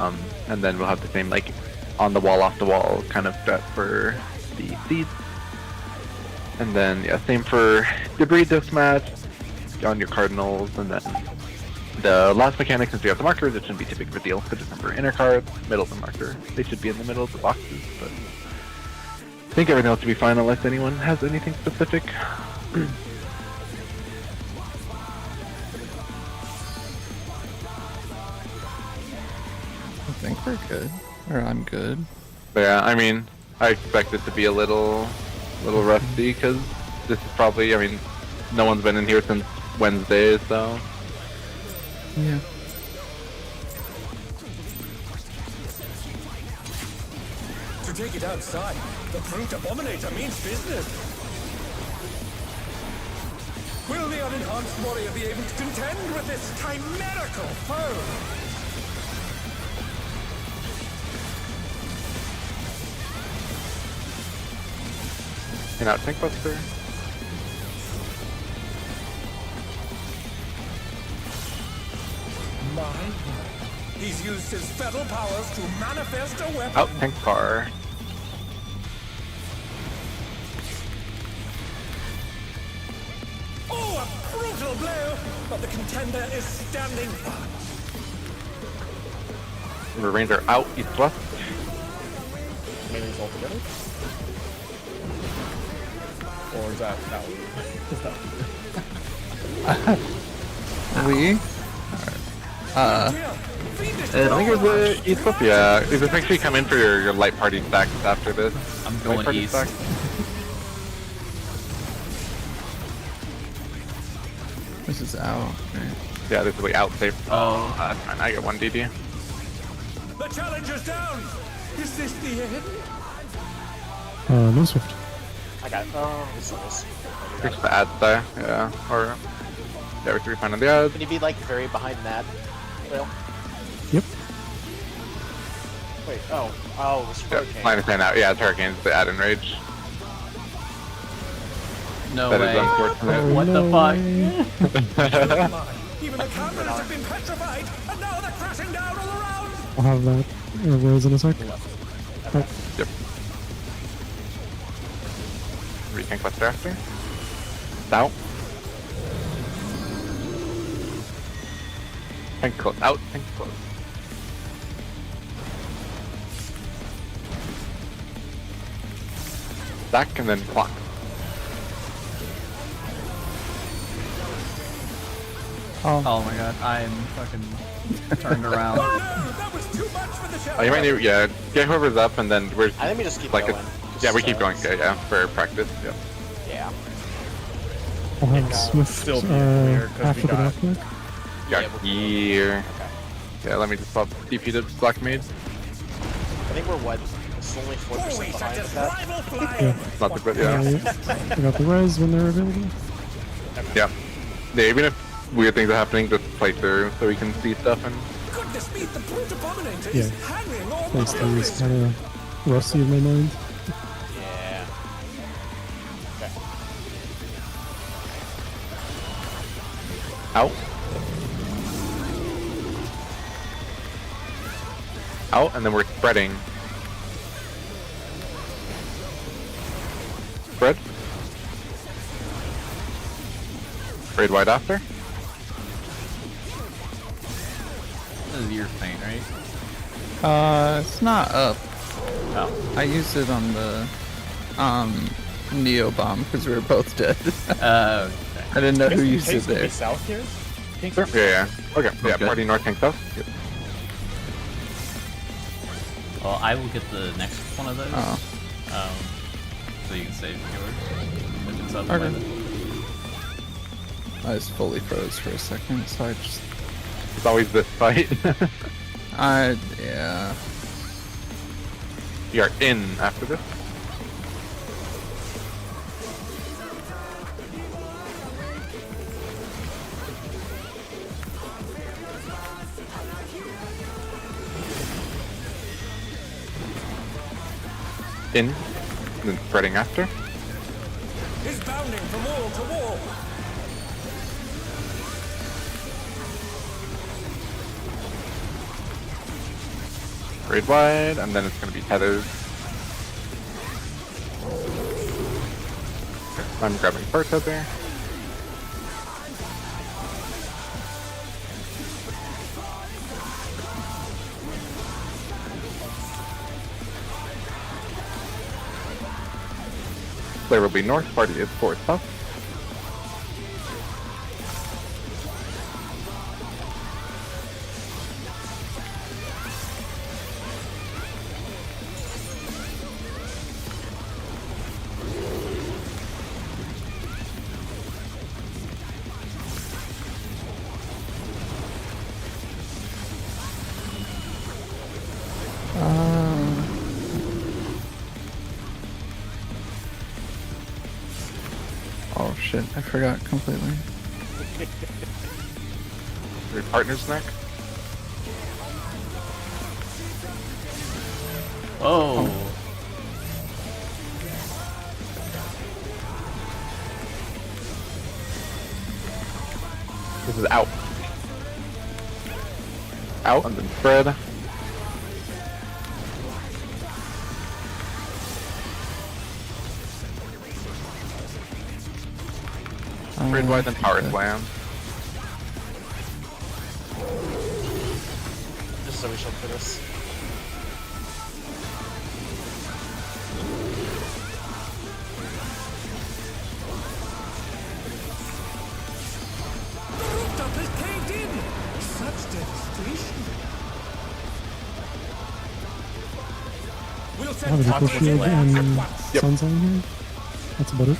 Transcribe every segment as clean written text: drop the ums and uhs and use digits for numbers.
And then we'll have the same like on the wall, off the wall kind of bet for the seeds. And then yeah, same for debris dismatch on your cardinals, and then the last mechanic, since we have the markers, it shouldn't be too big of a deal. So just remember inner cards, middle of the marker. They should be in the middle of the boxes, but I think everything else should be fine unless anyone has anything specific. I think we're good. Or I'm good. But yeah, I mean, I expect it to be a little rusty, because this is probably, I mean, no one's been in here since Wednesday, so... Yeah. To take it outside, the Brute Abominator means business. Will the unenhanced warrior be able to contend with this chimerical foe? And out Tank Buster. My word. He's used his feral powers to manifest a weapon. Out Tank Car. Oh, a brutal blow! But the contender is standing firm. Ranger out, east west. Melee's all together? Or is that one? Just that one. We? I think it was the east west. Yeah, just make sure you come in for your light party stacks after this. I'm Light going party east. stacks. This is out. Right. Yeah, this is way out safe. Oh. That's fine. I get 1 DD. The challenger's down! Is this the end? No Swift. I got it. Oh, this is. Fix the ad die. Yeah, or yeah, we can find on the ads. Can you be like very behind that? Well, Yep. wait. Oh, it's Yeah, hurricane. line is fan out. Yeah, it's Hurricane's the ad and rage. No That way. is unfortunate. What the fuck? Even the cameras have been petrified, and now they're crashing down all around! I'll have that raise in a sec. Yep. Re-tank Buster after. It's out. Tank close. Out. Tank close. Stack and then clock. Oh my god, I'm fucking turned around. Oh no, that was too much for the Oh, challenger! you might need, yeah, get whoever's up and then we're I think we just keep like, going. yeah, we keep going, yeah, for practice, yeah. Yeah. I'll have Swift still be clear, 'cause after we the got- backpack. Yeah, here. Okay. Yeah, let me just pop DP to Black Mage. I think we're what? It's only 4% Holy, behind such a that. rival flying! Not the good, Yeah. yeah. I got the res when they're available. Yeah. Yeah, even if weird things are happening, just play through so we can see stuff and... Goodness me, the Brute Abominator Yeah. is hanging on Place the things building! kind of rusty in my mind. Yeah. Okay. Out. Out, and then we're spreading. Spread. Spread wide after. This is your thing, right? It's not up. Oh. I used it on the Neo Bomb because we were both dead. Okay. I didn't know who Tank used it could be there. south here? Tank Sure. could be Yeah, yeah. Okay. Yeah, Okay. party north, tank south. Yep. Well, I will get the next one of those. Oh. So you can save yours. If it's up Okay. by then. I just fully froze for a second, so I just... It's always this fight. yeah. You are in after this. In, and then spreading after. Is bounding from wall to wall! Raid wide, and then it's gonna be tethers. I'm grabbing part tether. Player will be north, party is forward south. Oh shit, I forgot completely. Your partner's neck. Oh. This is out. Out and then spread. Raid wide and power slam. Just so we should for this. The rooftop is caved in! Such devastation! We'll I send have a Tucker shield in and at once. Yep. Sun's on here. That's about it.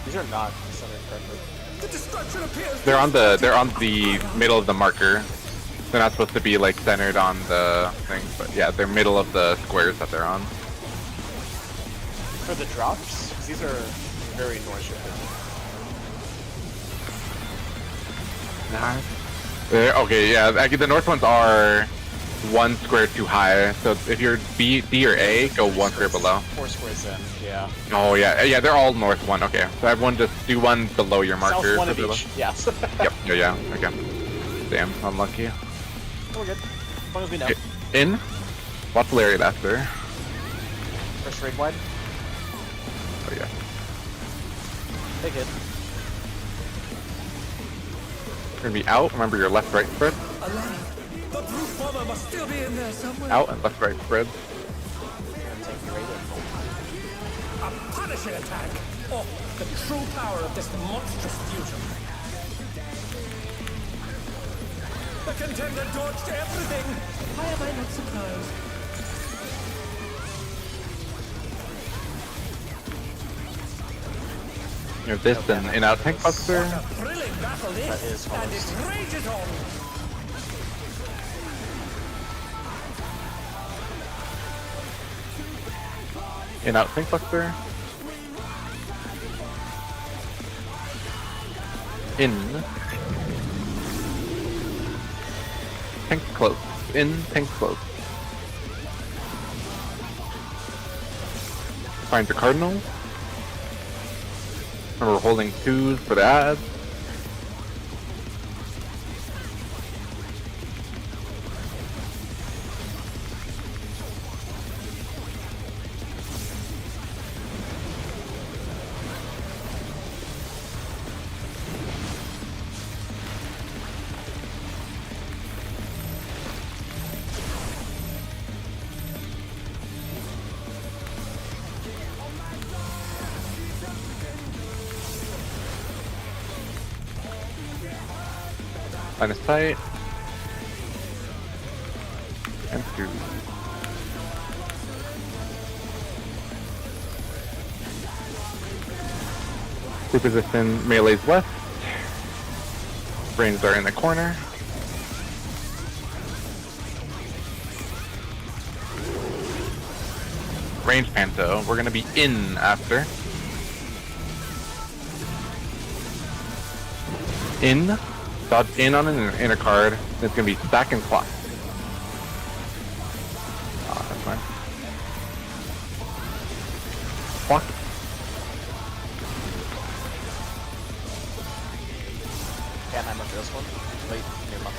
These are not centered correctly. The destruction appears. They're on the middle of the marker. They're not supposed to be like centered on the thing, but yeah, they're middle of the squares that they're on. For the drops, 'cause these are very north shifted. Okay, yeah, actually the north ones are one square too high. So if you're B, D, or A, go one square below. 4 squares in, yeah. Oh yeah, yeah, they're all north one. Okay, so everyone just do one below your marker. South one for of the- each, yes. Yep. Yeah. Okay. Damn, unlucky. We're good. As long as we know. Okay. In. Watch Lariat after. First raid wide. Oh yeah. Take it. You're gonna be out. Remember your left right spread. Alive. The brute bomber must still be in there somewhere. Out and left right spread. And take the raid in. A punishing attack. Oh, the true power of this monstrous fusion. The contender dodged everything. Why am I not surprised? You have this and in out tank buster. What a thrilling battle That this, is and close. it rages on. In out tank buster. In. Tank close. In tank close. Find your cardinal. Remember holding 2s for the ads. Line of sight. And 2. Reposition melee's left. Brains are in the corner. Range Panto. We're gonna be in after. In. Dodge in on an inner card. It's gonna be stack and clock. Ah, that's fine. Clock. Can't hammer for this one. Wait, near month.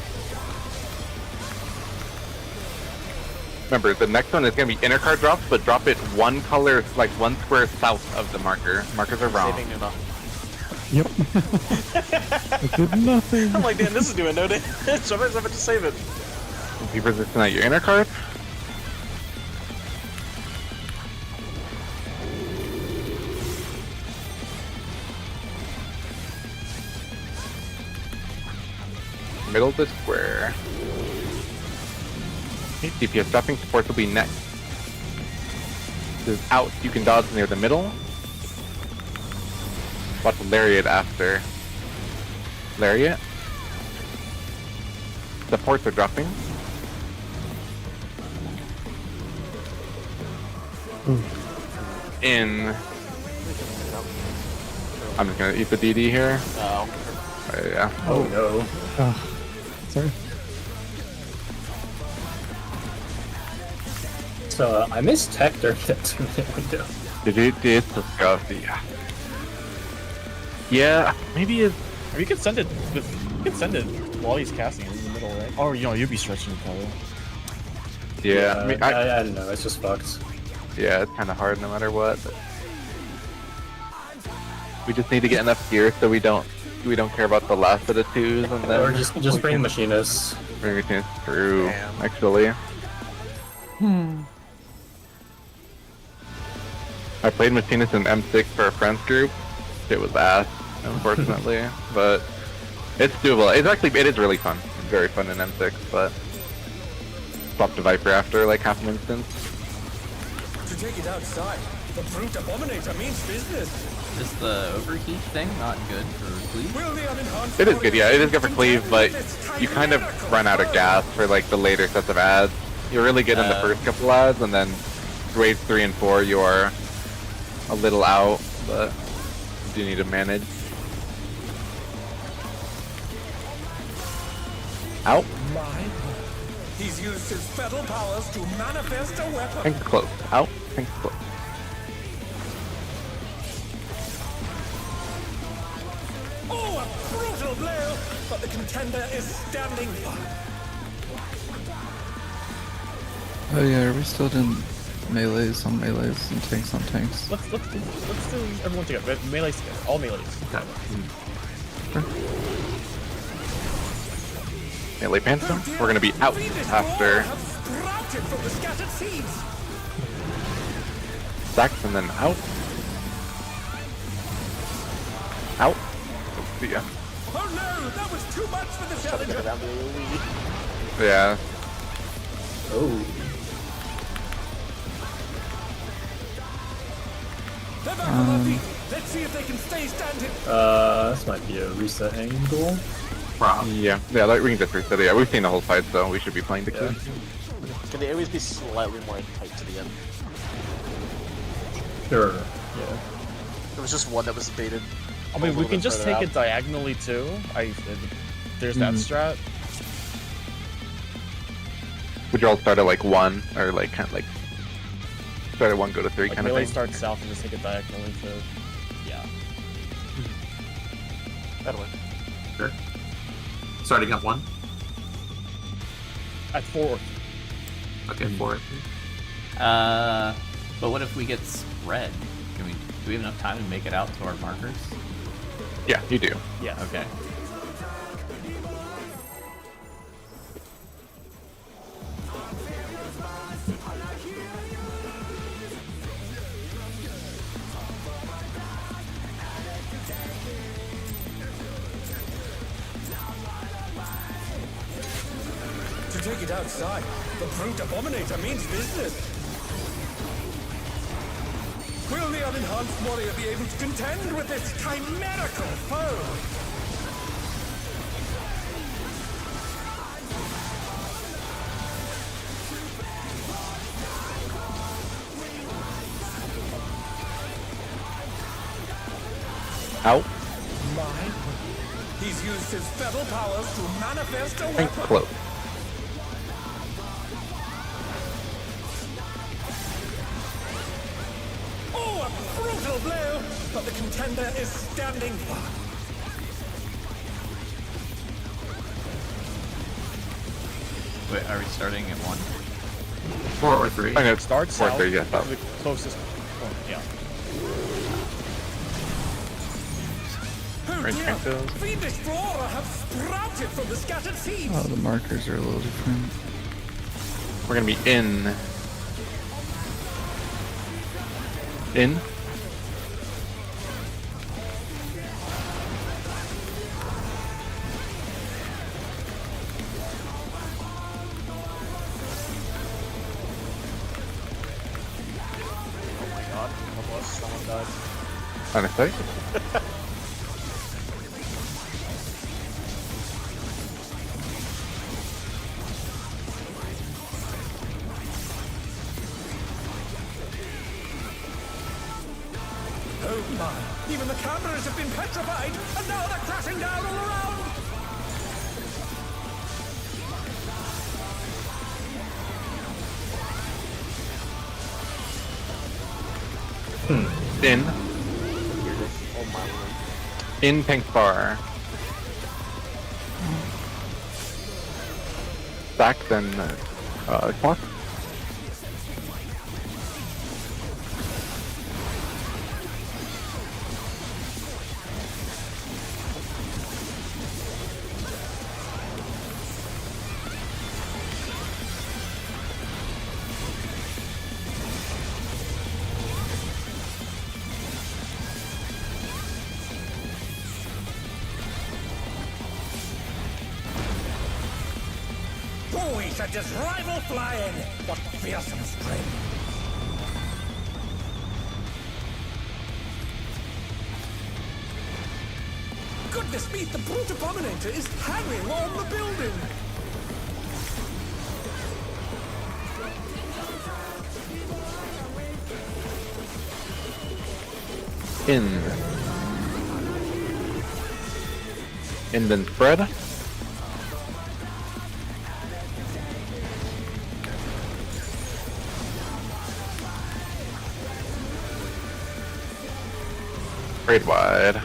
Remember, the next one is gonna be inner card drops, but drop it one color, like one square south of the marker. Markers are wrong. Saving Numa. Yep. I did nothing. I'm like, damn, this is doing no damage. So I have to save it. Be resistant at your inner card. Middle of the square. DPS dropping supports will be next. This is out, you can dodge near the middle. Watch Lariat after. Lariat. Supports are dropping. In. I'm just gonna eat the DD here. Oh. Yeah. Oh no. Sorry. So I missed tech during that 2-minute window. Did it? It's disgusting. Yeah. Yeah. Maybe it's. Or you could send it with. You could send it while he's casting it in the middle, right? Or you'd be stretching probably. Yeah. I mean, I don't know. It's just fucked. yeah, it's kind of hard no matter what. But we just need to get enough gear so we don't care about the last of the twos, and then Or just bring machinists. bring it through. Damn. Actually. I played Machinist in M6 for a friends group. It was ass, unfortunately, but it's doable. It is really fun. It's very fun in M6, but swapped to Viper after like half an instance. To take it outside, the brute abominator means business. Is the overheat thing not good for Cleave? Will the unenhanced It is good, yeah. It is good for warrior Cleave, but contend with this you kind of chimerical run out of foe? gas for like the later sets of ads. You're really good in the first couple ads, and then waves 3 and 4 you are a little out, but you do need to manage. Out. He's used his fetal powers to manifest a weapon. Think close. Out. Think close. Oh, a brutal blow! But the contender is standing firm. Oh yeah, are we still doing melees on melees and tanks on tanks? Let's do everyone together. Melees together. All melees. Melee Phantom. We're gonna be out after Have sprouted from the scattered seeds. Stacks and then out. Out. See ya. Oh no, that was too much for the Try to get challenger. around the AoE. Yeah. Oh. They're back on their feet. Let's see if they can stay standing. This might be a reset angle. Yeah. Yeah, like, we can just reset it. Yeah, we've seen the whole fight, so we should be playing the Yeah. kid. Can the AoEs be slightly more tight to the end? Sure. Yeah. There was just one that was baited. I mean, a we little can bit just further take out. it diagonally too. There's that strat. Would you all start at like 1 or like kind of like start at 1, go to 3 Like kind of melee thing? starts south and just take it diagonally to. Yeah. That'll work. Sure. Starting at 1. At 4. Okay, 4. But what if we get spread? Do we have enough time to make it out to our markers? Yeah, you do. Yes. Okay. To take it outside, the brute abominator means business. Will the unenhanced warrior be able to contend with this chimerical foe? Out. He's used his fetal powers to manifest a Think weapon. close. Oh, a brutal blow! But the contender is standing firm. Wait, are we starting at 1? 4 or 3. I know. Start Four, south three, yeah, to south. the closest point. Yeah. Oh Range dear! cancels. Fiendish flora have sprouted from the scattered seeds! Oh, the markers are a little different. We're gonna be in. In. Oh my god, almost someone died. Honestly. Oh my! Even the cameras have been petrified, and now they're crashing down all around! In. Oh my lord. In pink bar. Back then. Come on. Boy, such as rival flying! What fearsome strength! Goodness me, the brute abominator is hanging on the building! In. In then spread. Trade wide.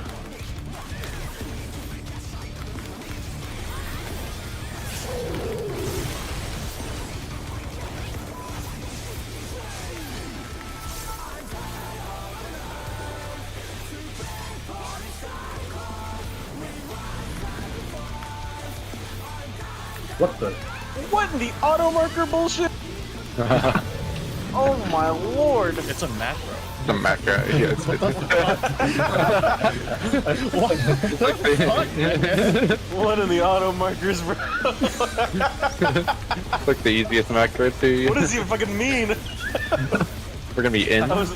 What the? What in the auto marker bullshit? Oh my lord! It's a macro. The macro. Yeah, it's What? What in the auto markers, bro? it's like the easiest macro to. What does it even fucking mean? We're gonna be in. I was...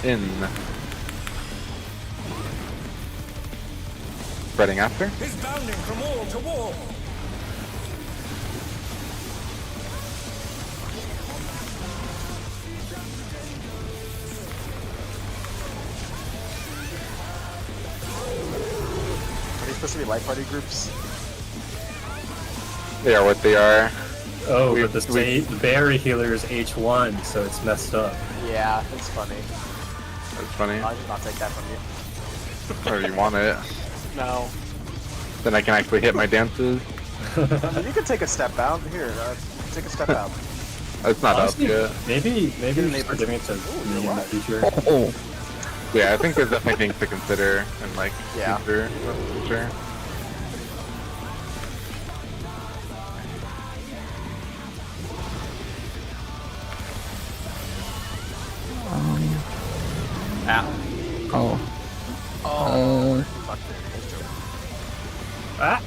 In. Spreading after. He's bounding from wall to wall! Are these supposed to be light party groups? They are what they are. Oh, We- but the berry healer is H1, so it's messed up. Yeah, it's funny. That's funny. I'll just not take that from you. Or you want it. No. Then I can actually hit my dances. You can take a step out. Here, take a step out. It's not Honestly, up yet. maybe we should neighbors. start giving it to me in the future. Oh. Yeah, I think there's definitely things to consider and like Yeah. future. For sure. Oh. Fuck it. Ah!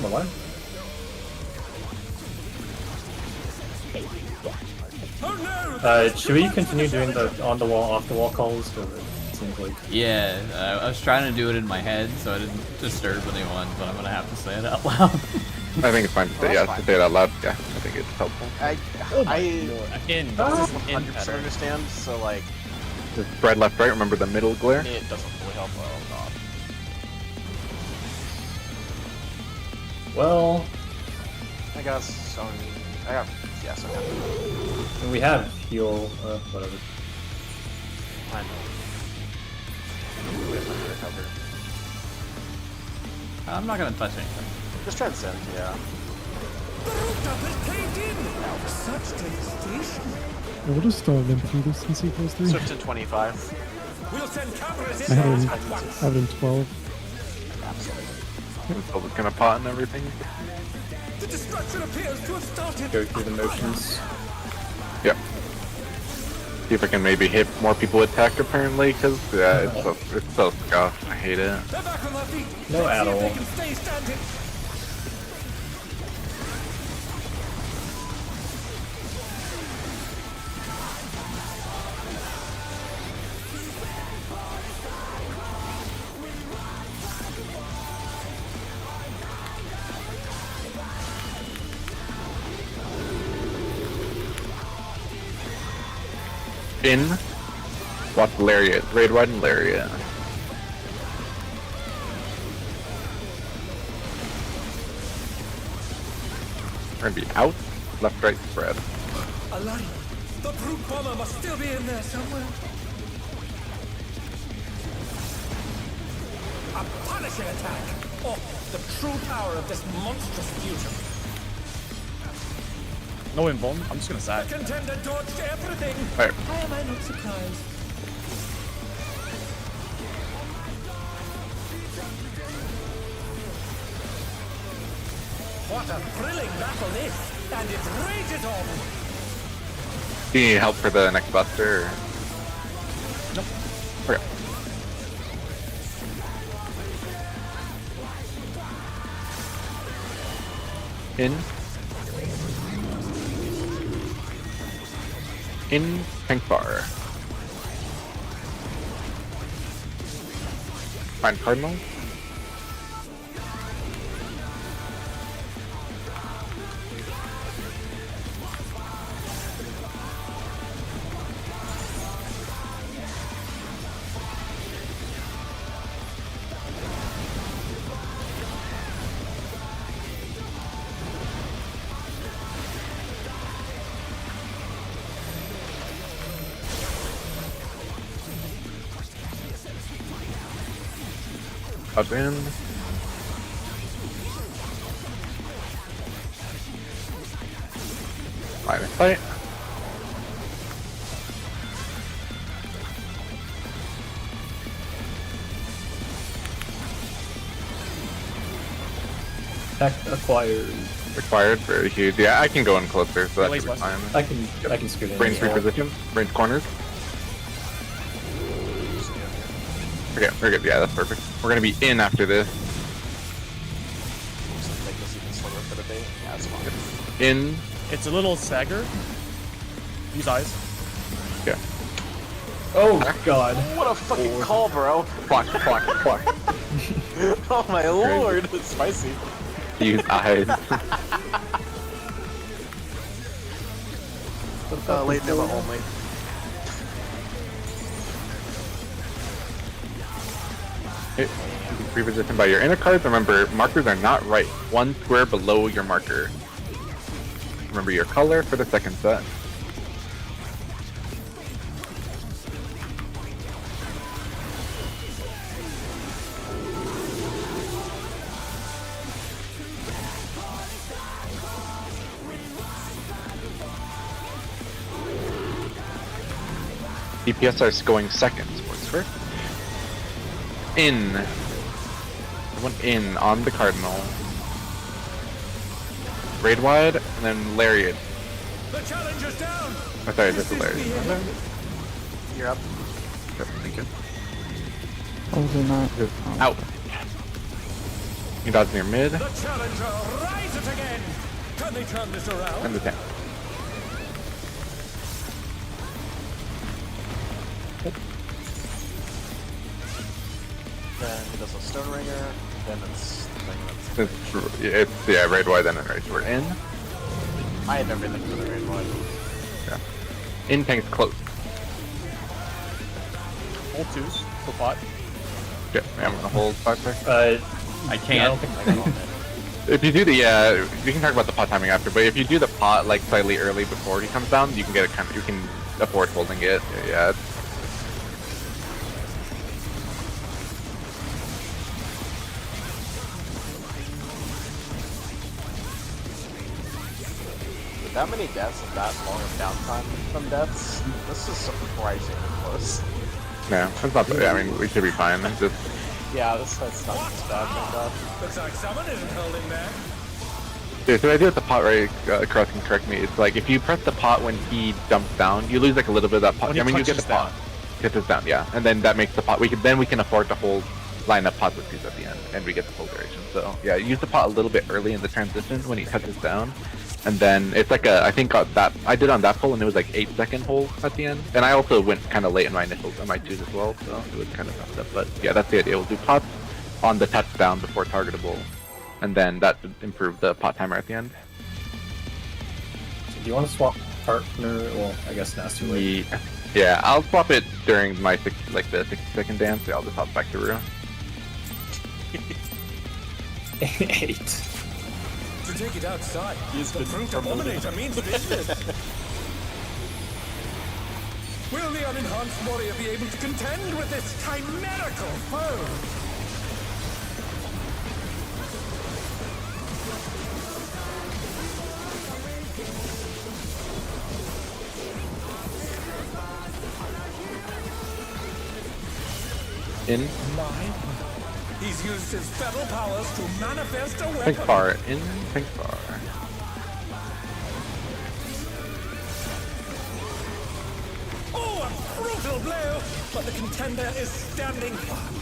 Come on. Oh no! Should we continue doing the on the wall, off the wall calls? Or it seems like Yeah, I was trying to do it in my head so I didn't disturb anyone, but I'm gonna have to say it out loud. I think it's fine to say, That's to fine. say it out loud. Yeah, I think it's helpful. I In. Ah. This is in 100% pattern. understand, so like, Just spread left, right. Remember the middle glare. it doesn't really help. Oh god. well, I got Sony. I got, yes, I got. we have heal, whatever. I know. Wait, let me recover. I'm not gonna touch anything. Just transcend, yeah. The rooftop is caved in! Such devastation! We'll just limp through this and see if goes through. Swift in 25. We'll send cameras I in had there it at once! in 12. So it's gonna pot and everything. The destruction appears to have started! Go through the motions. Yep. See if I can maybe hit more people with tech apparently, because yeah, it's so scuffed. I hate it. They're back on their feet! No Let's at see if all. they can stay standing! In. Watch Lariat. Raid wide and Lariat. We're gonna be out. Left, right, spread. Alive! The brute bomber must still be in there somewhere! A punishing attack! Oh, the true power of this monstrous future! No invuln. I'm just gonna sack. Contender dodged everything! Alright. Why am I not surprised? What a thrilling battle this! And it rages on! Do you need help for the next buster? Or? Nope. Okay. In. In tank bar. Find Cardinal. Up in. Line of sight. Tech acquired. Required, very huge. Yeah, I can go in closer, so that Release should be west. fine. I can scoot in. Range as well. reposition, range corners. Okay, we're good. Yeah, that's perfect. We're gonna be in after this. Just make this even slower for the bait. Yeah, that's fine. In. It's a little stagger. Use eyes. Yeah. Oh god. What a fucking call, bro! Block, block, block. Oh my lord, it's spicy. Use eyes. Late Nilla only. You can reposition by your inner cards. Remember, markers are not right. One square below your marker. Remember your color for the second set. DPS are going second. Works first. In. Everyone in on the Cardinal. Raid wide, and then Lariat. The challenger's down! Oh, sorry, this is Lariat. You're up. Yep, thank you. Probably not. Out. You dodge near mid, The challenger rises again! Can they turn this around? and the tank. Then he does a Stone Ringer. Then it's the thing that's. It's yeah, raid wide, then raid. We're in. I had everything for the raid one. Yeah. In tank's close. Hold twos. For pot. Yeah, I'm gonna hold 5 seconds. I Yeah, I can't. don't think I got it. If you do the we can talk about the pot timing after. But if you do the pot like slightly early before he comes down, you can get it you can afford holding it. Yeah. that many deaths and that long of downtime from deaths, this is surprisingly close. Yeah, that's not. Yeah, I mean, we should be fine. Just Yeah, this fight's not as bad, thank God. Looks like someone isn't holding back. yeah, so I do with the pot, right? Cross can correct me. It's like if you press the pot when he jumps down, you lose like a little bit of that pot. When he I mean, you get the punches pot. Gets down, yeah, and then that makes the pot. We can afford to hold line up pots with these at the end, and we get the full duration. So yeah, use the pot a little bit early in the transition when he touches down, and then it's like I think that I did on that pull, and it was like 8-second hold at the end. And I also went kind of late in my initials on my twos as well, so it was kind of messed up. But yeah, that's the idea. We'll do pots on the touchdown before targetable, and then that would improve the pot timer at the end. So do you want to swap partner? Well, I guess that's too late. Yeah, I'll swap it during my the 60-second dance. Yeah, I'll just hop back to Rue. 8. To take it outside, He's the been brute promoted. abominator means business. Will the unenhanced warrior be able to contend with this chimerical foe? In, He's used his feral powers to manifest a think weapon. far. In, think far. Oh, a brutal blow! But the contender is standing firm.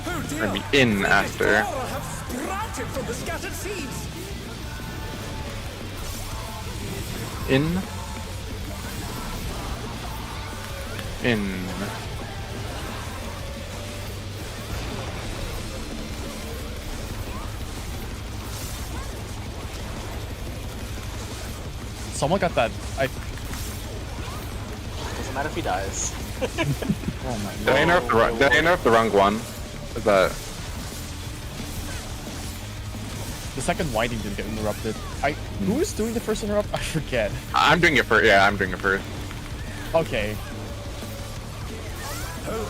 Oh dear! I mean, in after. Flora have sprouted from the scattered seeds. In. In. Someone got that. Doesn't matter if he dies. Oh my Did I nerf the wrong one? Is that? The second winding didn't get interrupted. Who is doing the first interrupt? I forget. I'm doing it first. Yeah, I'm doing it first. Okay.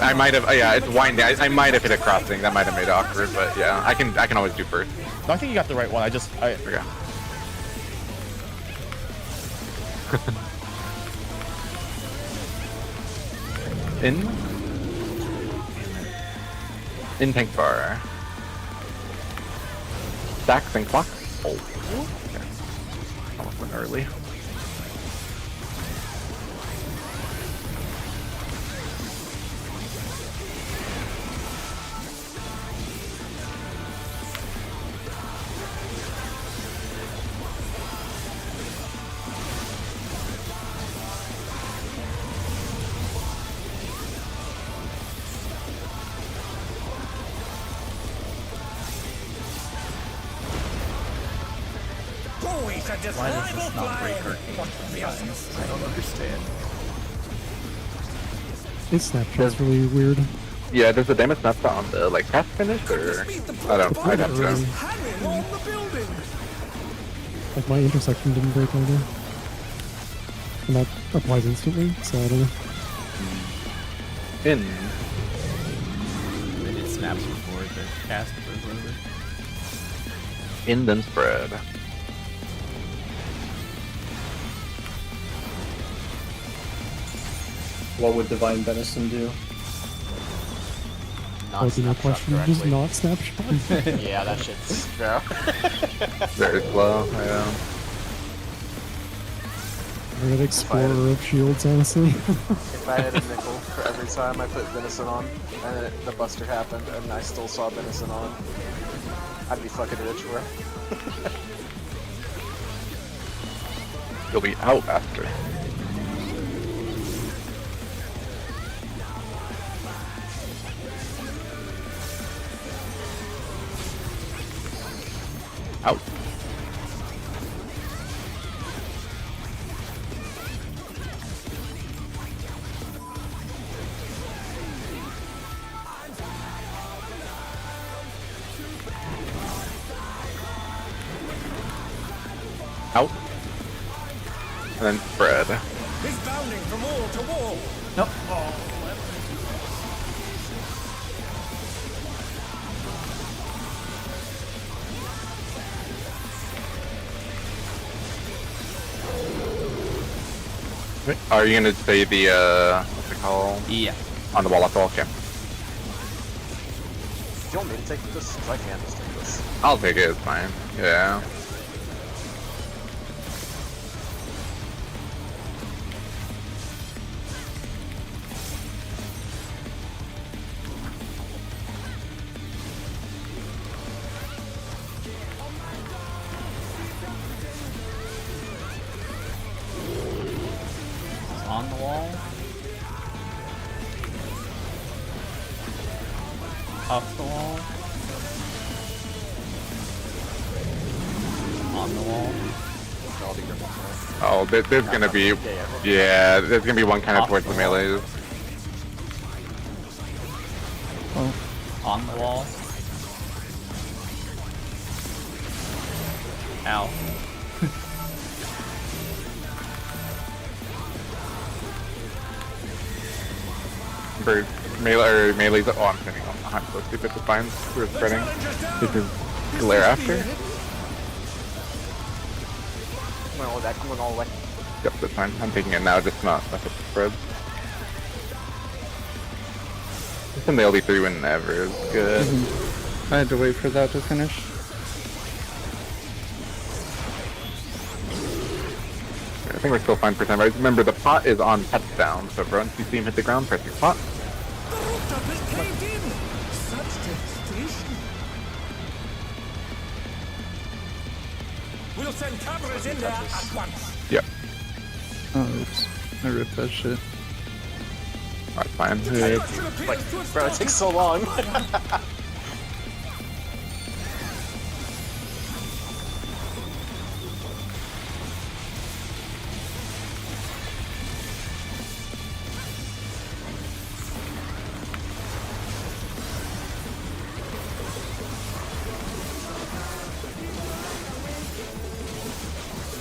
I might have. Yeah, it's winding. I might have hit a crossing. That might have made it awkward, but yeah, I can always do first. No, I think you got the right one. I Okay. In tank bar. Stack sync clock. Oh. Okay. Almost went early. Oh, he's a just Why does rival this not break her flying. buttons? I don't understand. Its snapshot's really weird. Yeah, there's a damage snapshot on the like fast finish, or I don't. I'd have to know. Hanging on the building. Like my intersection didn't break either. And that applies instantly, so I don't know. In. And it snaps before the cast goes over. In then spread. What would Divine Venison do? Not That's no snapshot question. Just correctly. not snapshot. Yeah, that shit's bro. Very slow. Yeah. We're an explorer of shields, honestly. If I had a nickel for every time I put Venison on, and the Buster happened, and I still saw Venison on, I'd be fucking rich, bro. You'll be out after. Out. Out. then spread. He's bounding from wall to wall. Nope. Are you gonna say the what's it called? Yeah. On the wall, off the wall, okay. Do you want me to take this? 'Cause I can just take this. I'll take it, it's fine. Yeah. On the wall. Off the wall. On the wall. I'll be careful. Oh, there's gonna be, yeah, there's gonna be one kind of Off towards the the wall. melees. Oh, On the wall. Ow. Bird, melees, oh, I'm sitting on behind, so stupid, it's fine. We're spreading. This is glare after. Went all that, went all the way. Yep, that's fine. I'm taking it now, just not mess up the spread. Just a melee through whenever is good. I had to wait for that to finish. I think we're still fine for time. Right? Remember, the pot is on touchdown, so once you see him hit the ground, press your pot. The rooftop is caved in. Such devastation. We'll send cameras in there at once. Yep, Oh, oops. I ripped that shit. that's fine. Destruction appears Like, to have bro, it started. takes so long.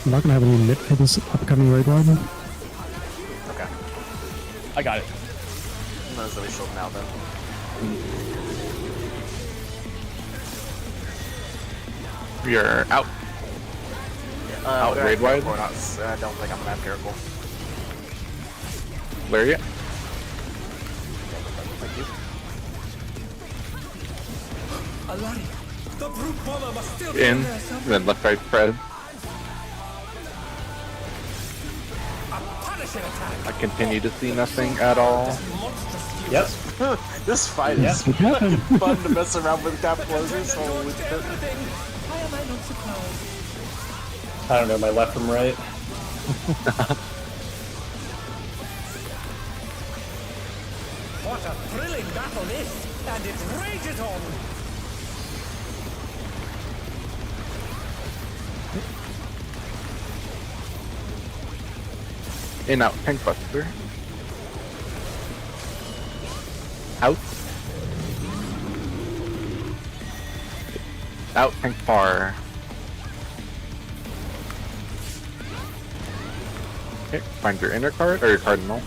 I'm not gonna have any nit for this upcoming raid ride. Okay. I got it. Might as well shield now then. We are out. Out whether I raid have wide? Or not, I don't think I'm gonna have Careful. Lariat. Thank you. Alari, the brute bomber must still be In, there somewhere. then left right spread. A punishing attack. I continue to see nothing at all. Monstrous Yep. This fight Yeah. is What happened? fun to mess around with cap closers. Holy shit. everything. Why am I not surprised? I don't know my left from right. What a thrilling battle this, and it rages on. In, out, tank buster. Out. Out, tank far. Okay, find your inner card, or your cardinal.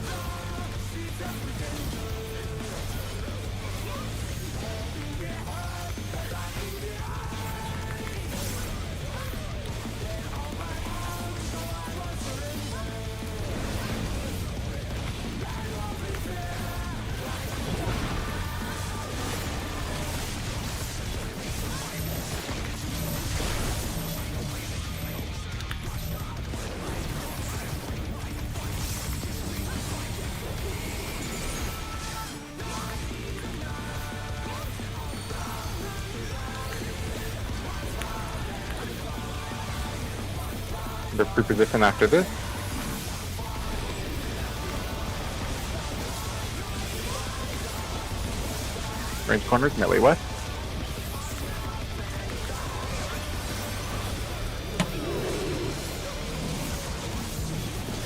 The preposition after this. Range corners, melee west.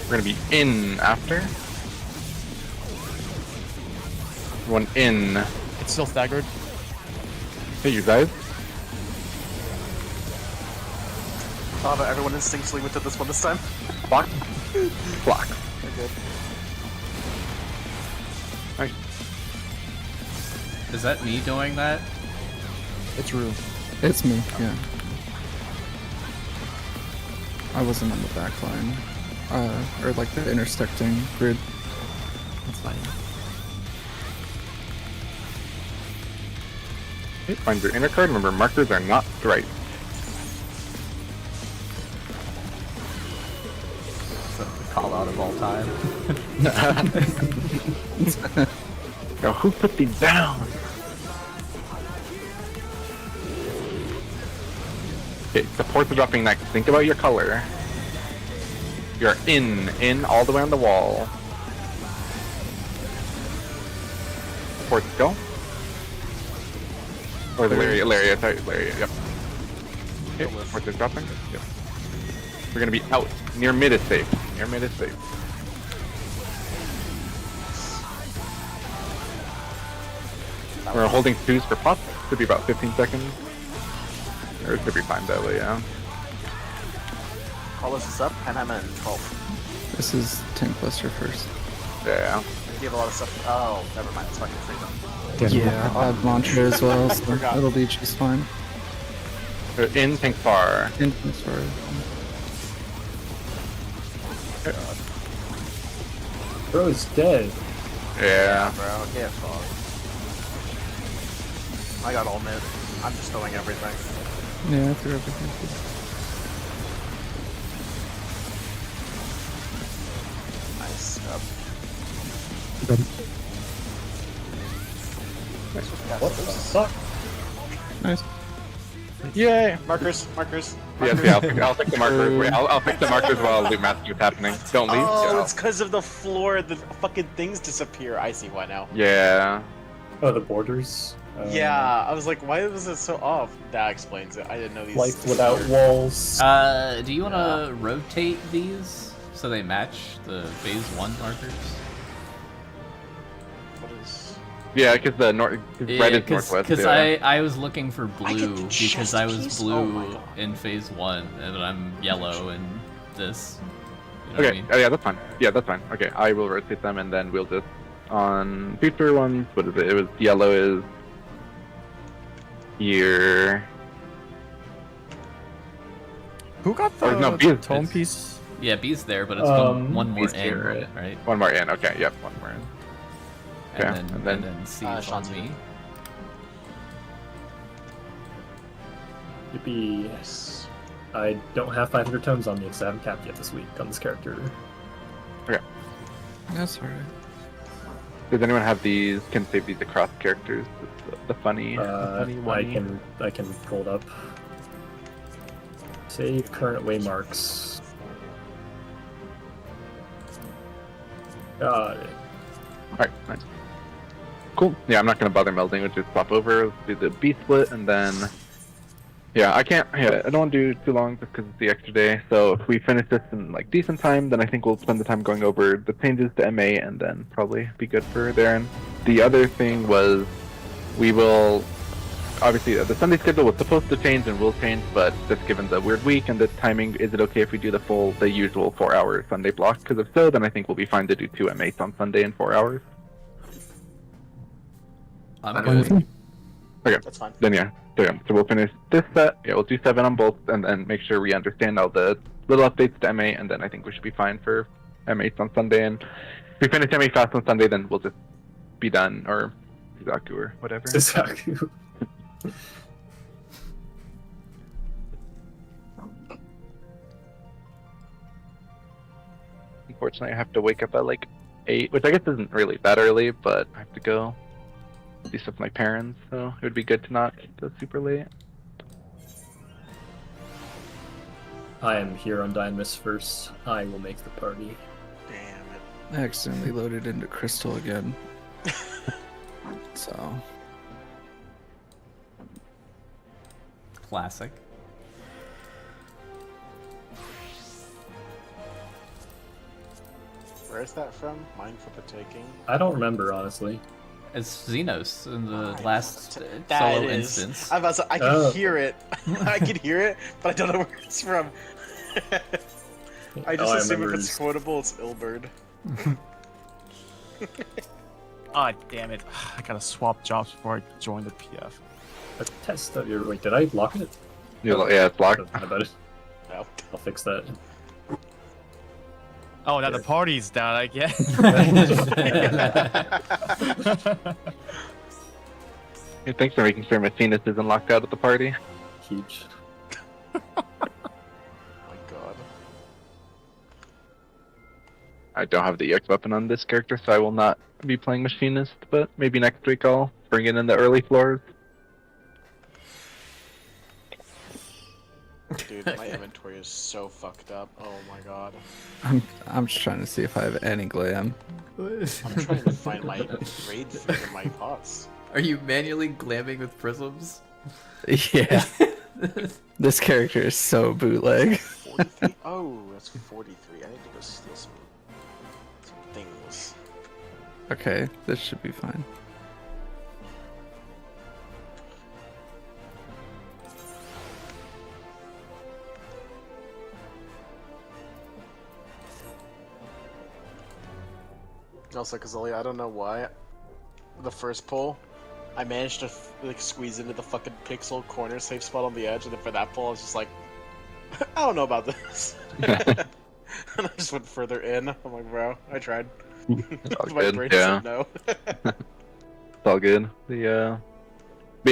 We're gonna be in after. One in. It's still staggered. Hey, you guys. Oh, but everyone instinctually went to this one this time. Block. Block. We're good. Nice. Is that me doing that? It's Rue. It's me, yeah. I wasn't on the back line. Or like the intersecting grid. That's fine. Find your inner card. Remember, markers are not right. That's the call out of all time. Now, who put these down? Okay, supports are dropping next. Think about your color. You're in all the way on the wall. Supports go. Or Laria, sorry, Laria, yep. Okay, supports are dropping. Yep. We're gonna be out. Near mid is safe. Near mid is safe. We're holding 2s for pops. Should be about 15 seconds. Or it should be fine that way, yeah. Carlos is up, and I'm in 12. This is Tank Buster first. Yeah. You have a lot of stuff. Oh, never mind. It's fucking freedom. Yeah, I have Mantra as well, so Forgot. it'll be just fine. In tank far. Infant's far. Bro is dead. Yeah. Bro, get fucked. I got all mid. I'm just throwing everything. Yeah, I threw everything. Nice. Up. Done. What the fuck? Nice. Yay! Markers. Yeah, I'll fix the markers. Wait, I'll fix the markers while loot master is happening. Don't leave. Oh, Yeah. it's because of the floor. The fucking things disappear. I see why now. Yeah. Oh, the borders. Yeah, I was like, why was it so off? That explains it. I didn't know these. Life without walls. Do you want to rotate these so they match the phase 1 markers? What is? Yeah, because the red is northwest. Because yeah. I was looking for I get blue the because chest I was piece? blue Oh my God. in phase 1, and I'm yellow in this. You know what I Okay, mean? yeah, that's fine. Yeah, that's fine. Okay, I will rotate them and then we'll just on future ones. What is it? It was yellow is here. Who got Or the no, B is- tome piece? Yeah, B's there, but it's one more B's in, here, right? One more in. Okay, yep, one more in. And Yeah, then, and then- and then C is on Sean's me. Yippee. Yes. I don't have 500 tomes on me because I haven't capped yet this week on this character. That's alright. Does anyone have these? Can save these across characters? The funny. I can pull it up. Save current waymarks. Got it. Alright, nice. Cool. Yeah, I'm not gonna bother melding. We'll just swap over, let's do the B split, and then... Yeah, I don't want to do too long just because it's the extra day, so if we finish this in like decent time, then I think we'll spend the time going over the changes to MA and then probably be good for Darren. The other thing was, we will... Obviously, the Sunday schedule was supposed to change and will change, but just given the weird week and the timing, is it okay if we do the usual 4-hour Sunday block? Because if so, then I think we'll be fine to do 2 MAs on Sunday in 4 hours. I'm Fine Fine with good. me. Okay, That's fine. then yeah. So we'll finish this set. Yeah, we'll do 7 on both, and then make sure we understand all the little updates to MA, and then I think we should be fine for MAs on Sunday. And if we finish MA fast on Sunday, then we'll just be done, or Zaku or whatever. Zaku. Unfortunately, I have to wake up at like 8, which I guess isn't really that early, but I have to go do stuff with my parents, so it would be good to not go super late. I am here on Dynamis first. I will make the party. Damn it. I accidentally loaded into Crystal again. So, Classic. Where is that from? Mine for the taking. I don't remember, honestly. It's Xenos in the last That solo is- instance. I was, I can Oh. hear it. I can hear it, but I don't know where it's from. I just Oh, I assume if remember it's his- quotable, it's Ilbird. Ah, damn it. I gotta swap jobs before I join the PF. A test of your. Wait, did I lock it? Yeah, it's locked. How about it? No. I'll fix that. Oh, now the party's down, I guess. Hey, thanks for making sure Macinus isn't locked out of the party. Huge. Oh my god. I don't have the EX weapon on this character, so I will not be playing Machinist, but maybe next week I'll bring it in the early floors. Dude, my inventory is so fucked up. Oh my god. I'm just trying to see if I have any glam. I'm trying to find my raid food in my pots. Are you manually glamming with prisms? Yeah. This character is so bootleg. 43? Oh, that's 43. I need to go steal some things. Okay, this should be fine. Also, Kazali, I don't know why. The first pull, I managed to like squeeze into the fucking pixel corner safe spot on the edge, and then for that pull, I was just like, I don't know about this. And I just went further in. I'm like, bro, I tried. All My good, brain yeah. said no. It's all good. But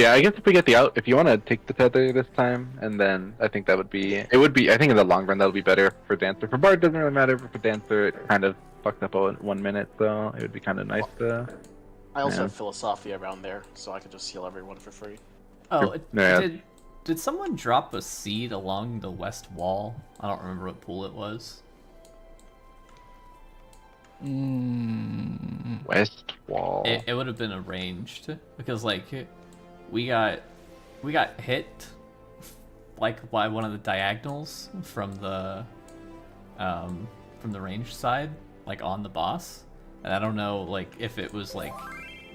yeah, I guess if we get the out, if you want to take the tether this time, and then I think that would be, I think in the long run that'll be better for Dancer. For Bard, it doesn't really matter, but for Dancer, it kind of fucked up 1 minute, so it would be kind of nice to. I also Yeah. have Philosophia around there, so I could just heal everyone for free. Oh, Yeah. did someone drop a seed along the west wall? I don't remember what pool it was. West wall. It would have been arranged because like we got hit like by one of the diagonals from the range side, like on the boss, and I don't know like if it was like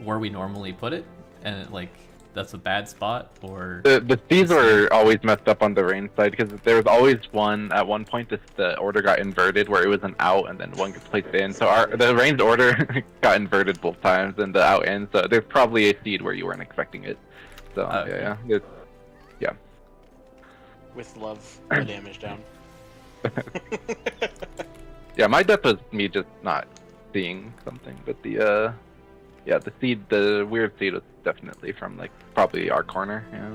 where we normally put it and it, like that's a bad spot or The seeds were always messed up on the range side because there was always one at one point the order got inverted where it was an out and then one gets placed in. So the ranged order got inverted both times and the out in. So there's probably a seed where you weren't expecting it. So Okay. yeah. With love, my damage down. Yeah, my death was me just not seeing something, but the seed, the weird seed was definitely from like probably our corner. Yeah.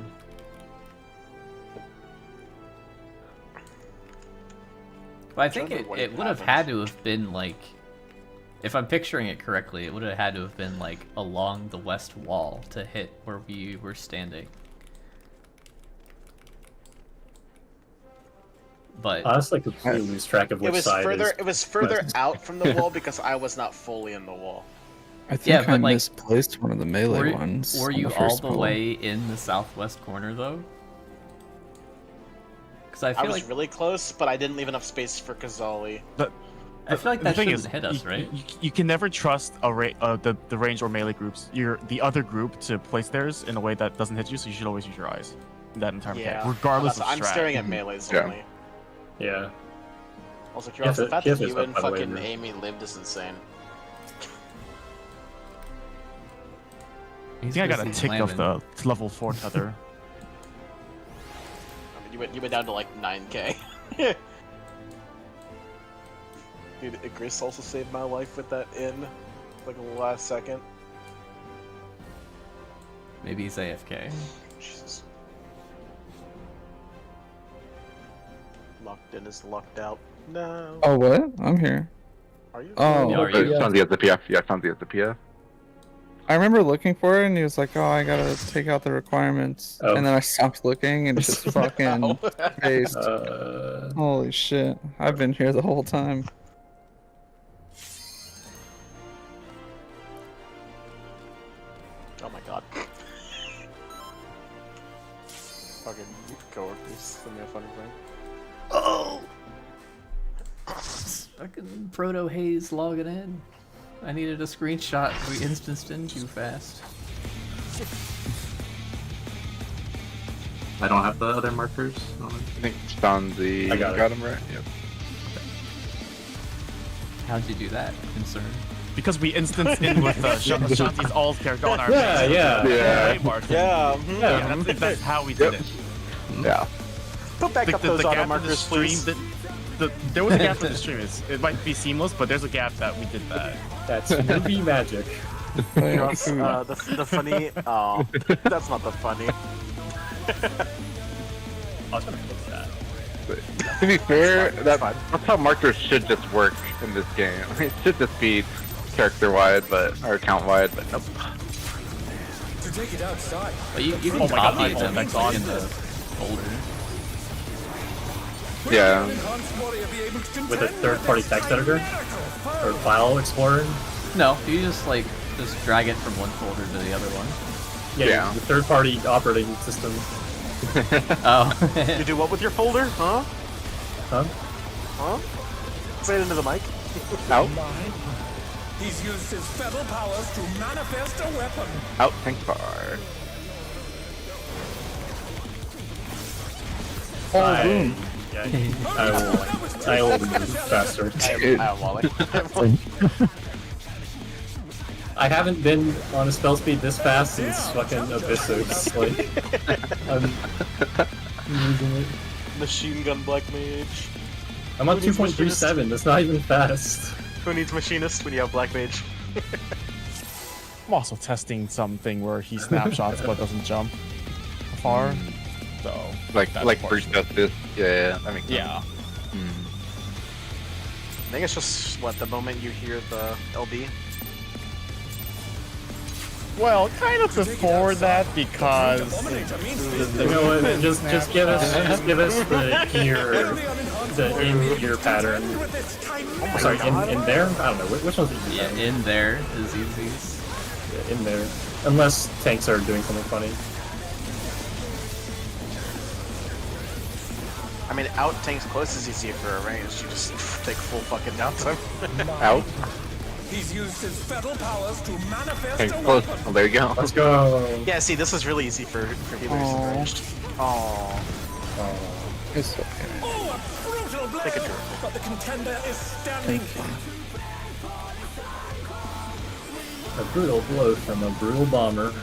But I think Trying to it think would what have happened. had to have been like, if I'm picturing it correctly, it would have had to have been like along the west wall to hit where we were standing. But Honestly, I completely lose track of which It was side further. is. It was further out from the wall because I was not fully in the wall. I think Yeah, I but, like, misplaced one of the melee were, ones. were on you the all first the pull. way in the southwest corner though? Because I I feel was like really close, but I didn't leave enough space for Kazali. I feel like The that thing shouldn't is, hit us, right? You can never trust the range or melee groups. The other group to place theirs in a way that doesn't hit you, so you should always use your eyes. In that entire mechanic, regardless of I'm strat. staring at melees Yeah. only. Yeah. Also, Kira, the fact Kiev that is you up, and by the way, fucking bro. Amy lived is insane. I think I got a busy tick of slamming. the level 4 tether. I mean, you went down to like 9k. Dude, Chris also saved my life with that in, like the last second. Maybe he's AFK. Jesus. Locked in is locked out. No. Oh, what? I'm here. Are you? Oh, Yeah, are you? Fonzie has the PF. Yeah, Fonzie has the PF. I remember looking for it, and he was like, "Oh, I gotta take out the requirements," Oh. and then I stopped looking and just fucking Ow. faced. Holy shit! I've been here the whole time. Oh my god. Fucking coworkers send me a funny thing. Oh! Fucking Proto Haze logging in. I needed a screenshot. We instanced in too fast. I don't have the other markers. I think Fonzie I got it. got him right. Yep. How'd you do that? Concern. Because we instanced in with Shanti's alt character on our Yeah, base. yeah. Yeah. Yeah, that's how we did it. Yeah. Put back up those auto gap in the markers, stream, please. there was a gap in the stream. It might be seamless, but there's a gap that we did that. That's movie magic. Trust, the funny. Oh, that's not the funny. I was gonna fix that. To be fair, fine. that's how markers should just work in this game. It should just be character-wide, or account-wide, but nope. To take it outside. But you can Oh my God, copy my them fault, like, in that's the folder. Will Yeah. the enhanced warrior be able to With a contend third-party this text editor? chimerical Or foe? file explorer? No, you just like drag it from one folder to the other one. Yeah. The third-party operating system. Oh. You do what with your folder? Huh? Huh? Huh? Say it into the mic. Out. He's used his fetal powers to manifest a weapon. Out. Thanks far. I will move faster. I am Wally. I haven't been on a spell speed this fast since fucking Abyssos. Like, I'm losing it. Machine gun black mage. I'm on Who needs 2.37, that's not even fast. Who needs machinist when you have black mage? I'm also testing something where he snapshots but doesn't jump far. So Like that's Bruce unfortunate. Justice. Yeah, that makes sense. Yeah. I think it's just what the moment you hear the LB. Well, kind of before that because Dominator means You know what? Just give us the ear, the in-ear pattern. with this chimerical Sorry, in there? I don't know. Which one's the Yeah, in there is easy. Yeah, in there. Unless tanks are doing something funny. I mean, out tanks close is easier for a range. You just take full fucking downtime. Out. He's used his fetal powers to manifest Thanks a close. weapon. Well, there you go. Let's go! Yeah, see, this is really easy for healers and ranged. Oh, It's okay. Oh, a brutal blow! Take a turn. But the contender is standing. A brutal blow from a brutal bomber.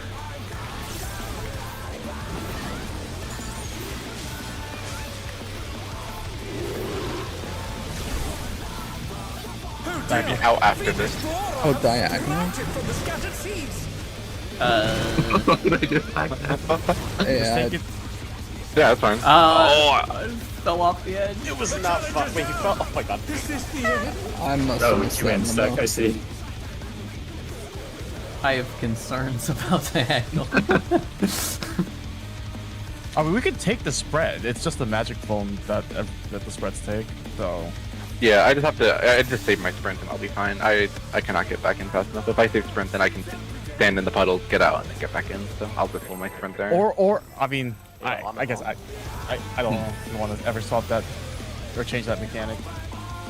Maybe out after this. Oh, diagonal? From the scattered seeds. Yeah, take it. Yeah, that's fine. I fell off the edge. it was not fun. Wait, you fell? Oh my god. Is this the end? I must Oh, have missed you that end stack, memo. I see. I have concerns about diagonal. I mean, we could take the spread. It's just the magic phone that the spreads take. So Yeah, I just save my sprint and I'll be fine. I cannot get back in fast enough. If I save sprint, then I can stand in the puddles, get out, and then get back in. So I'll just pull my sprint there. or I mean, Yeah, on the I guess phone. I don't know if you want to ever swap that or change that mechanic.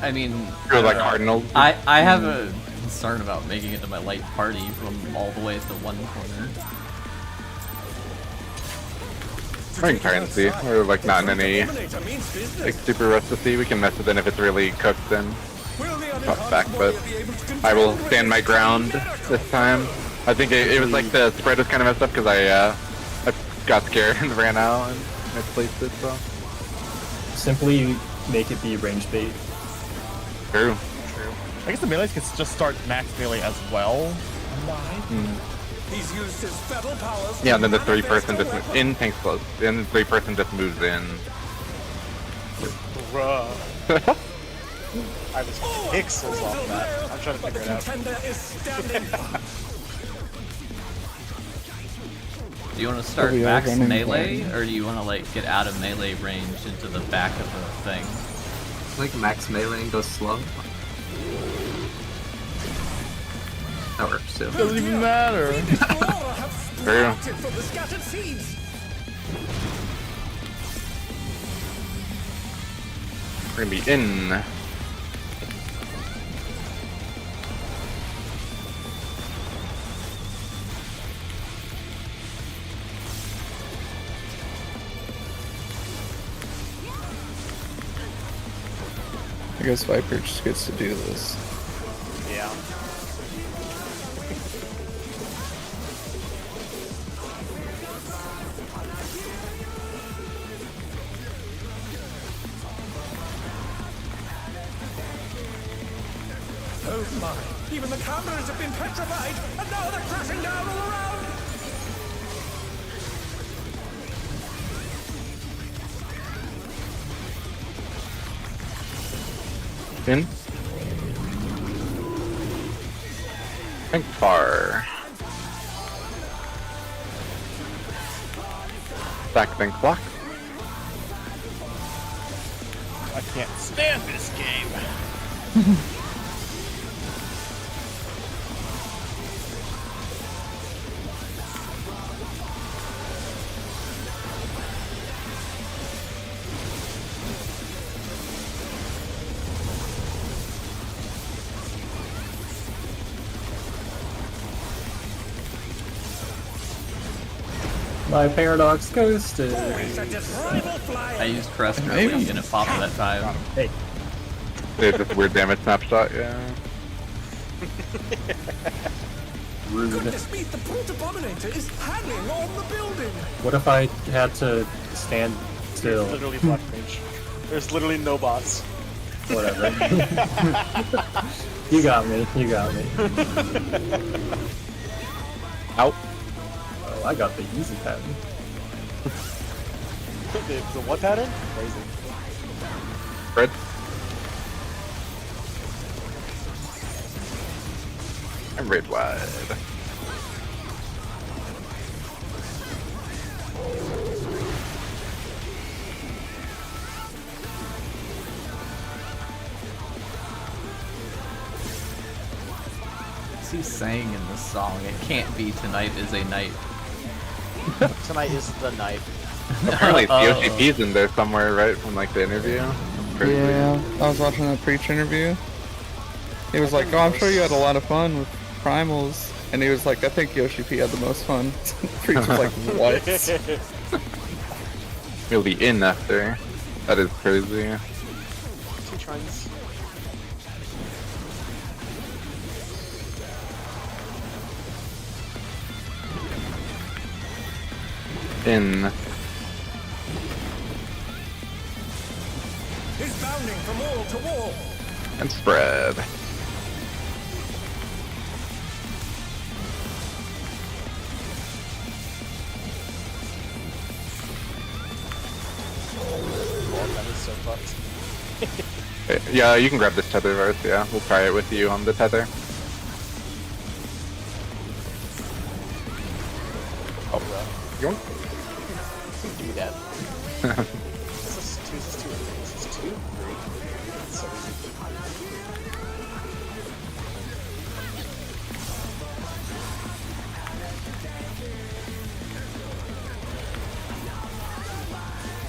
I mean, Or like Cardinals. I have a concern about making it to my light party from all the way at the one corner. Or in currency. Or like not in any Dominator means business. like super recipe. We can mess with it if it's really cooked then. Will the Pop back, unenhanced but warrior be able to contend I will with stand my this ground chimerical this time. I think it was like the spread was kind of messed up because I got scared and ran out and misplaced it. So Simply make it be range bait. true. I guess the melees can just start max melee as well. He's used his fetal powers. Yeah, and then the to 3-person manifest a just weapon. in tanks close. And the 3-person just moves in. Bruh. I was Oh, a pixels brutal off that. blow. I'm trying to But figure the it out. contender is standing. Do you want to start we are max running melee, blind. or do you want to like get out of melee range into the back of the thing? Like max melee and go slow. That works too. Doesn't even matter. Explorer have True. sprouted from the scattered seeds. We're gonna be in. I guess Viper just gets to do this. Oh my! Even the cameras have been petrified, and now they're crashing down all around! In. Think far. Back think block. I can't stand this game. My paradox ghosted. Such a terrible flyer! I used crest early and it popped that time. Hey, There's this weird damage snapshot, yeah. rude. Goodness me, the brute abominator is hanging on the building! What if I had to stand still? Literally block range. There's literally no bots. Whatever. You got me. You got me. Out. Oh, I got the easy pattern. The what pattern? Crazy. Red. I'm red wide. What's he saying in this song? It can't be tonight is a night. Tonight is the night. Apparently Yoshi P's in there somewhere, right? From like the interview. Crazy. Yeah, I was watching that Preach interview. He was like, "Oh, I'm sure you had a lot of fun with Primals," and he was like, "I think Yoshi P had the most fun." Preach was like, "What?" He'll be in after. That is crazy. 2 trines. In. He's bounding from wall to wall! And spread. Oh, that is so fucked. Okay, yeah, you can grab this tether verse, yeah. We'll try it with you on the tether. Oh, bro. You want? Do that. This is 2, this is 2, this is 2, 3. It's so easy.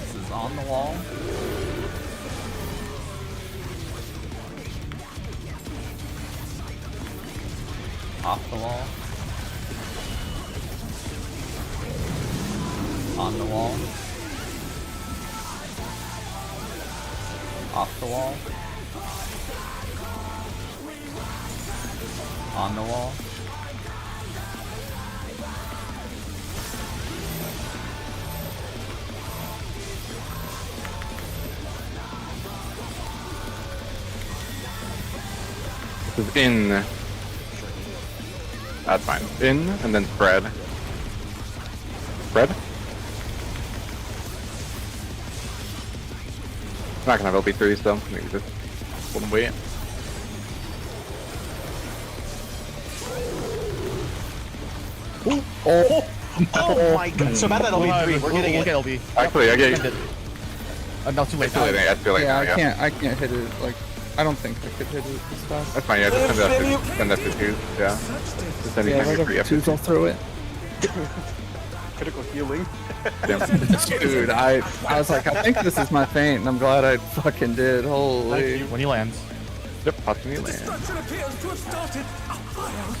This is on the wall. Off the wall. On the wall. Off the wall. On the wall. This is in. That's fine. In, and then spread. Spread? Not gonna have LB3 still. Maybe just hold and wait. Oh my god. So bad that LB3, we're getting We'll it. get LB. Actually, I get. No, too late. Too late, I feel like Yeah, now, I can't hit it. Like, I don't think I could hit it this fast. That's fine, yeah, just send that to twos, yeah. Just anything Yeah, right you're free up twos, I'll throw it. Critical healing. Dude, I was like, I think this is my feint, and I'm glad I fucking did. Holy. When he lands. Yep, possibly land. Destruction appears to have started a fire!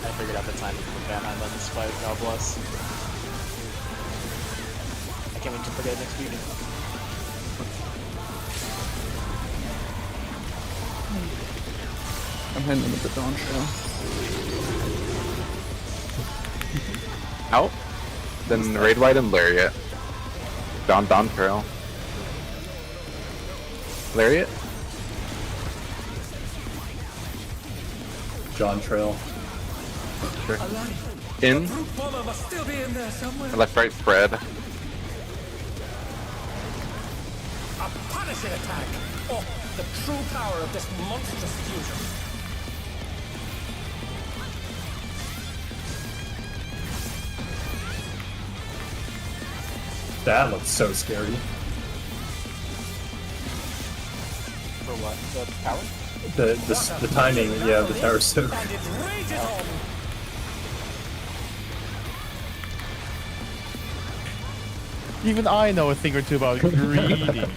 I figured out the timing for Banheim on this fight, God bless. I can't wait to forget next week. I'm hitting him with the Dawn Trail. Out. Then Raid White and Lariat. Dawn Trail. Lariat. John Trail. Sure. In. Brute bomber must still be in there somewhere. Left right spread. A punishing attack. Oh, the true power of this monstrous fusion. That looks so scary. For what? The power? The timing, yeah, the tower soak. And it rages on. Even I know a thing or two about greeting.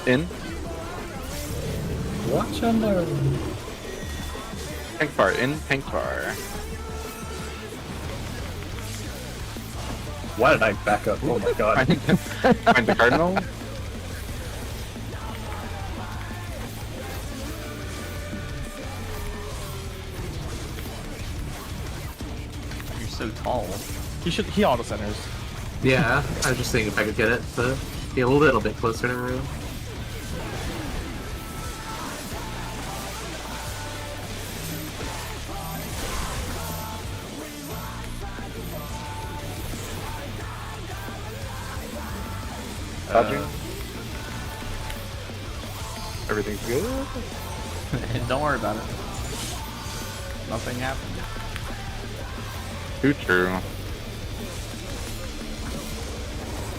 In. Watch and learn. Tank bar. In. Tank bar. Why did I back up? Oh my god. Find the Cardinal. You're so tall. He auto centers. Yeah, I was just seeing if I could get it to be a little bit closer to Rue. Dodging. Everything's good. Don't worry about it. Nothing happened. Too true.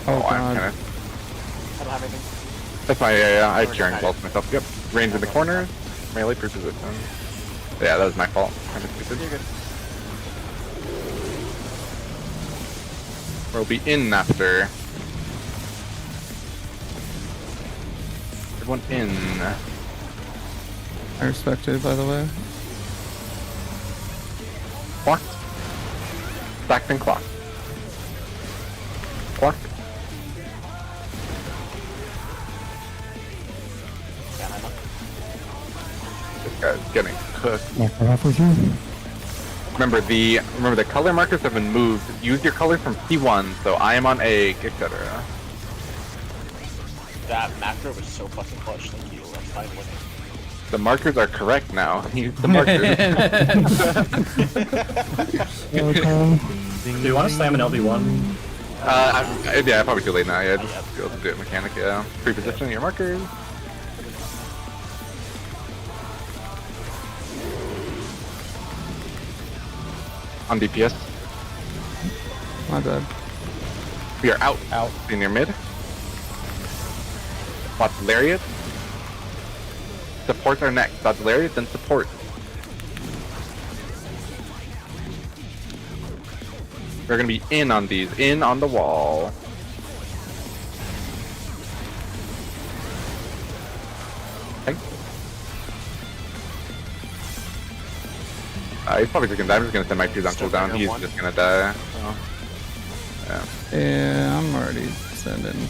Oh, I'm God. kinda. I don't have anything. That's my yeah. I curing fault myself. Yep. Range in the corner. Melee pre-position. Yeah, that was my fault. Kind of stupid. You're good. We'll be in after. Everyone in. I respect it, by the way. Clock. Stacked and clock. Clock. This guy's getting cooked. Knock that off with you. Remember the color markers have been moved. Use your colors from P1, so I am on egg, etc. That macro was so fucking clutch. Thank you. I'm fine with it. The markers are correct now. Use the markers. Okay. Do you want to slam an LB1? Yeah, probably too late now. Yeah, just go do it mechanic. Yeah, pre-position your markers. On DPS, My bad. we are out. In your mid. Watch Lariat. Supports are next. Dodge Lariat, then support. We're gonna be in on these. In on the wall. Okay. He's probably just gonna die. I'm just gonna send my two on cooldown. He's just gonna die. So. Yeah. Yeah, I'm already sending.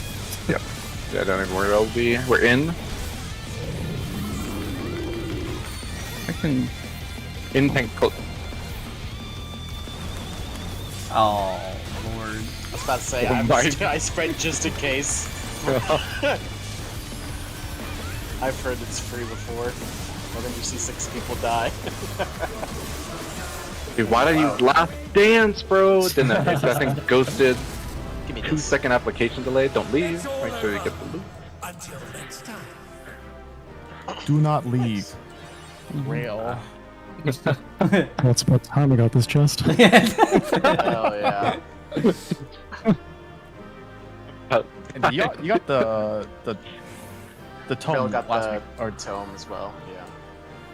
Yep. Yeah, don't even worry. It'll be. We're in. I can. In tank close. Oh, Lord. I was about to say, Oh my. I spread just in case. I've heard it's free before. And then you see 6 people die. Dude, why did you last dance, bro? Then that thing ghosted. Give me 2 this. second application delay. Don't leave. Make sure you get the loot. Until next time. Do not leave. Rail. That's about time I got this chest. Hell yeah. And you got the Bill tome got last the week. Or tome as well.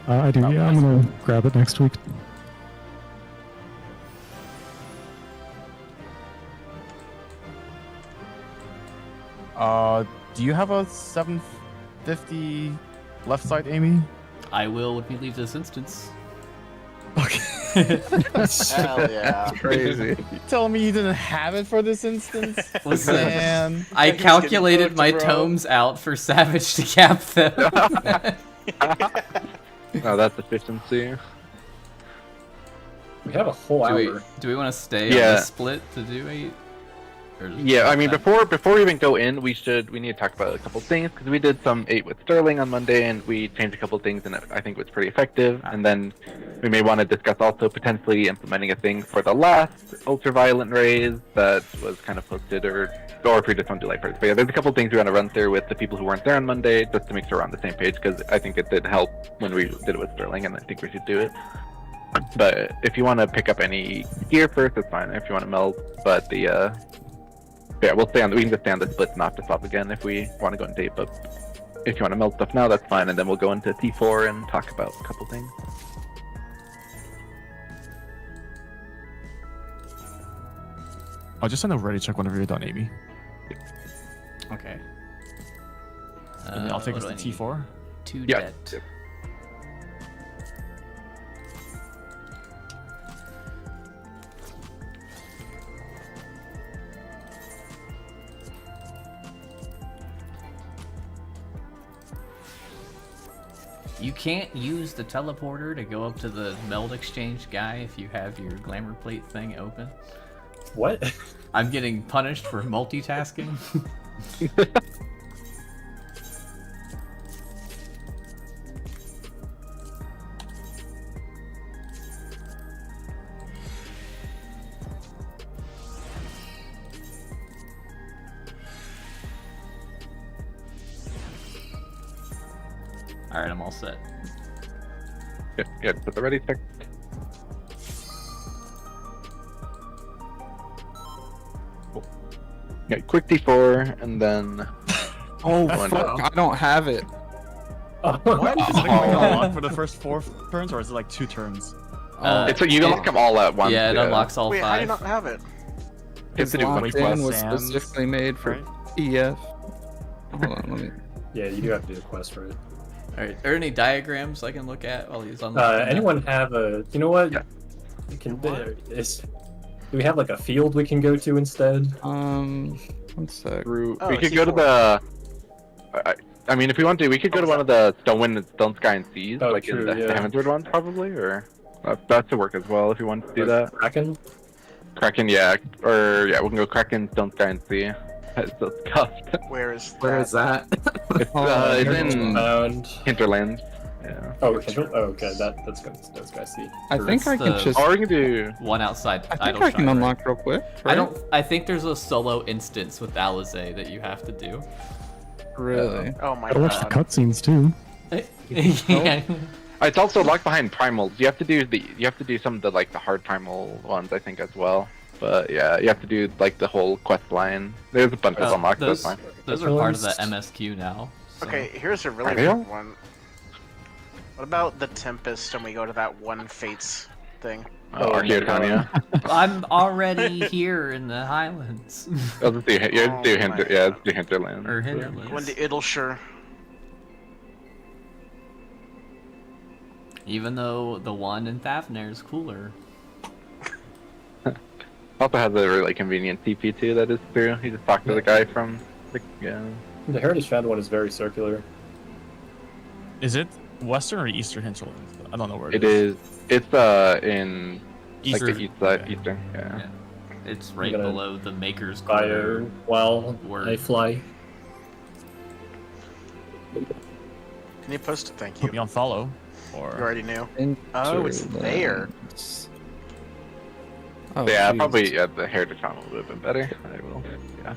Yeah. I do, yeah. I'm gonna grab it next week. Do you have a 750 left side, Amy? I will when we leave this instance. Okay. Hell yeah. Crazy. You telling me you didn't have it for this instance? Listen, Man. I He's getting calculated cooked, my bro. tomes out for Savage to cap them. Oh, that's efficiency. We have a whole hour. do we want to stay on Yeah. the split to do 8? Or just Yeah, I mean, that? before we even go in, we need to talk about a couple things, because we did some 8 with Sterling on Monday, and we changed a couple things, and I think it was pretty effective. And then we may want to discuss also potentially implementing a thing for the last ultraviolet rays that was kind of posted, or if we just want to do light first. But yeah, there's a couple things we want to run through with the people who weren't there on Monday, just to make sure we're on the same page, because I think it did help when we did it with Sterling, and I think we should do it. But if you want to pick up any gear first, it's fine. If you want to meld, but the yeah, we can just stay on the split and not to swap again if we want to go into 8, but if you want to meld stuff now, that's fine, and then we'll go into T4 and talk about a couple things. I'll just send a ready check whenever you're done, Amy. Okay. And I'll take us what to do I need? T4. 2 Yeah. debt. You can't use the teleporter to go up to the meld exchange guy if you have your glamour plate thing open. What? I'm getting punished for multitasking. Alright, I'm all set. Yeah, put the ready check. Cool. Yeah, quick T4, and then Oh One fuck! now. I don't have it. What? Is it like unlocked for the first 4 turns, or is it like 2 turns? it's you can lock them all at once. Yeah, it unlocks all Wait, how do you 5. not have it? It's to do Locked with in was Sam, specifically made for right? EF. Hold on, let me. Yeah, you do have to do a quest for it. Alright, are there any diagrams I can look at while he's unlocking? Anyone have a? You know what? Yeah. You can. Do we have like a field we can go to instead? One sec. Through, Oh, we could T4. go to the. I mean, if we want to, we could go to one of the Stone Wind, Stone Sky, and Seas, Oh, like true, in the yeah. Heavensward ones, probably, or that should work as well if you want to do that. Kraken? Kraken, yeah, or yeah, we can go Kraken, Stone Sky, and Sea. It's so scuffed. Where is Where is that? It's in Found. Hinterlands. Yeah. Oh, okay. That's good. That's good. I see. I So think that's I can the- just. Or we can do. One outside I think Idle I can Shrine, right? unlock real quick. I right? don't. I think there's a solo instance with Alizé that you have to do. really. Oh my Gotta watch the god. cutscenes too. Yeah. It's also locked behind primals. You have to do some of the the hard primal ones, I think, as well. But yeah, you have to do the whole quest line. There's a bunch of unlocked. That's those fine. those are part of the Pillars. MSQ now. so- Okay, here's a really Are they all? good one. What about the Tempest and we go to that one Fates thing? Archaeotania. I'm already here in the Highlands. I'll just do, yeah, just do Oh my Hinter, yeah, just do Hinterland. or Going Hinterlands. to Idleshire. Even though the one in Fafnir is cooler. Also has a really convenient TP too. That is true. You just talk to the guy from yeah. The Heritage Found one is very circular. Is it Western or Eastern hinterlands? I don't know where It is. It's in Eastern. the east side, Okay. eastern. Yeah. Yeah. It's right gonna below the Maker's Bio Corner. while Word. I fly. Can you post it? Thank Put me you. on follow. You Or already knew. Oh, it's there. Oh, Yeah, jeez. probably the Heritage Channel would have been better. I will. Yeah.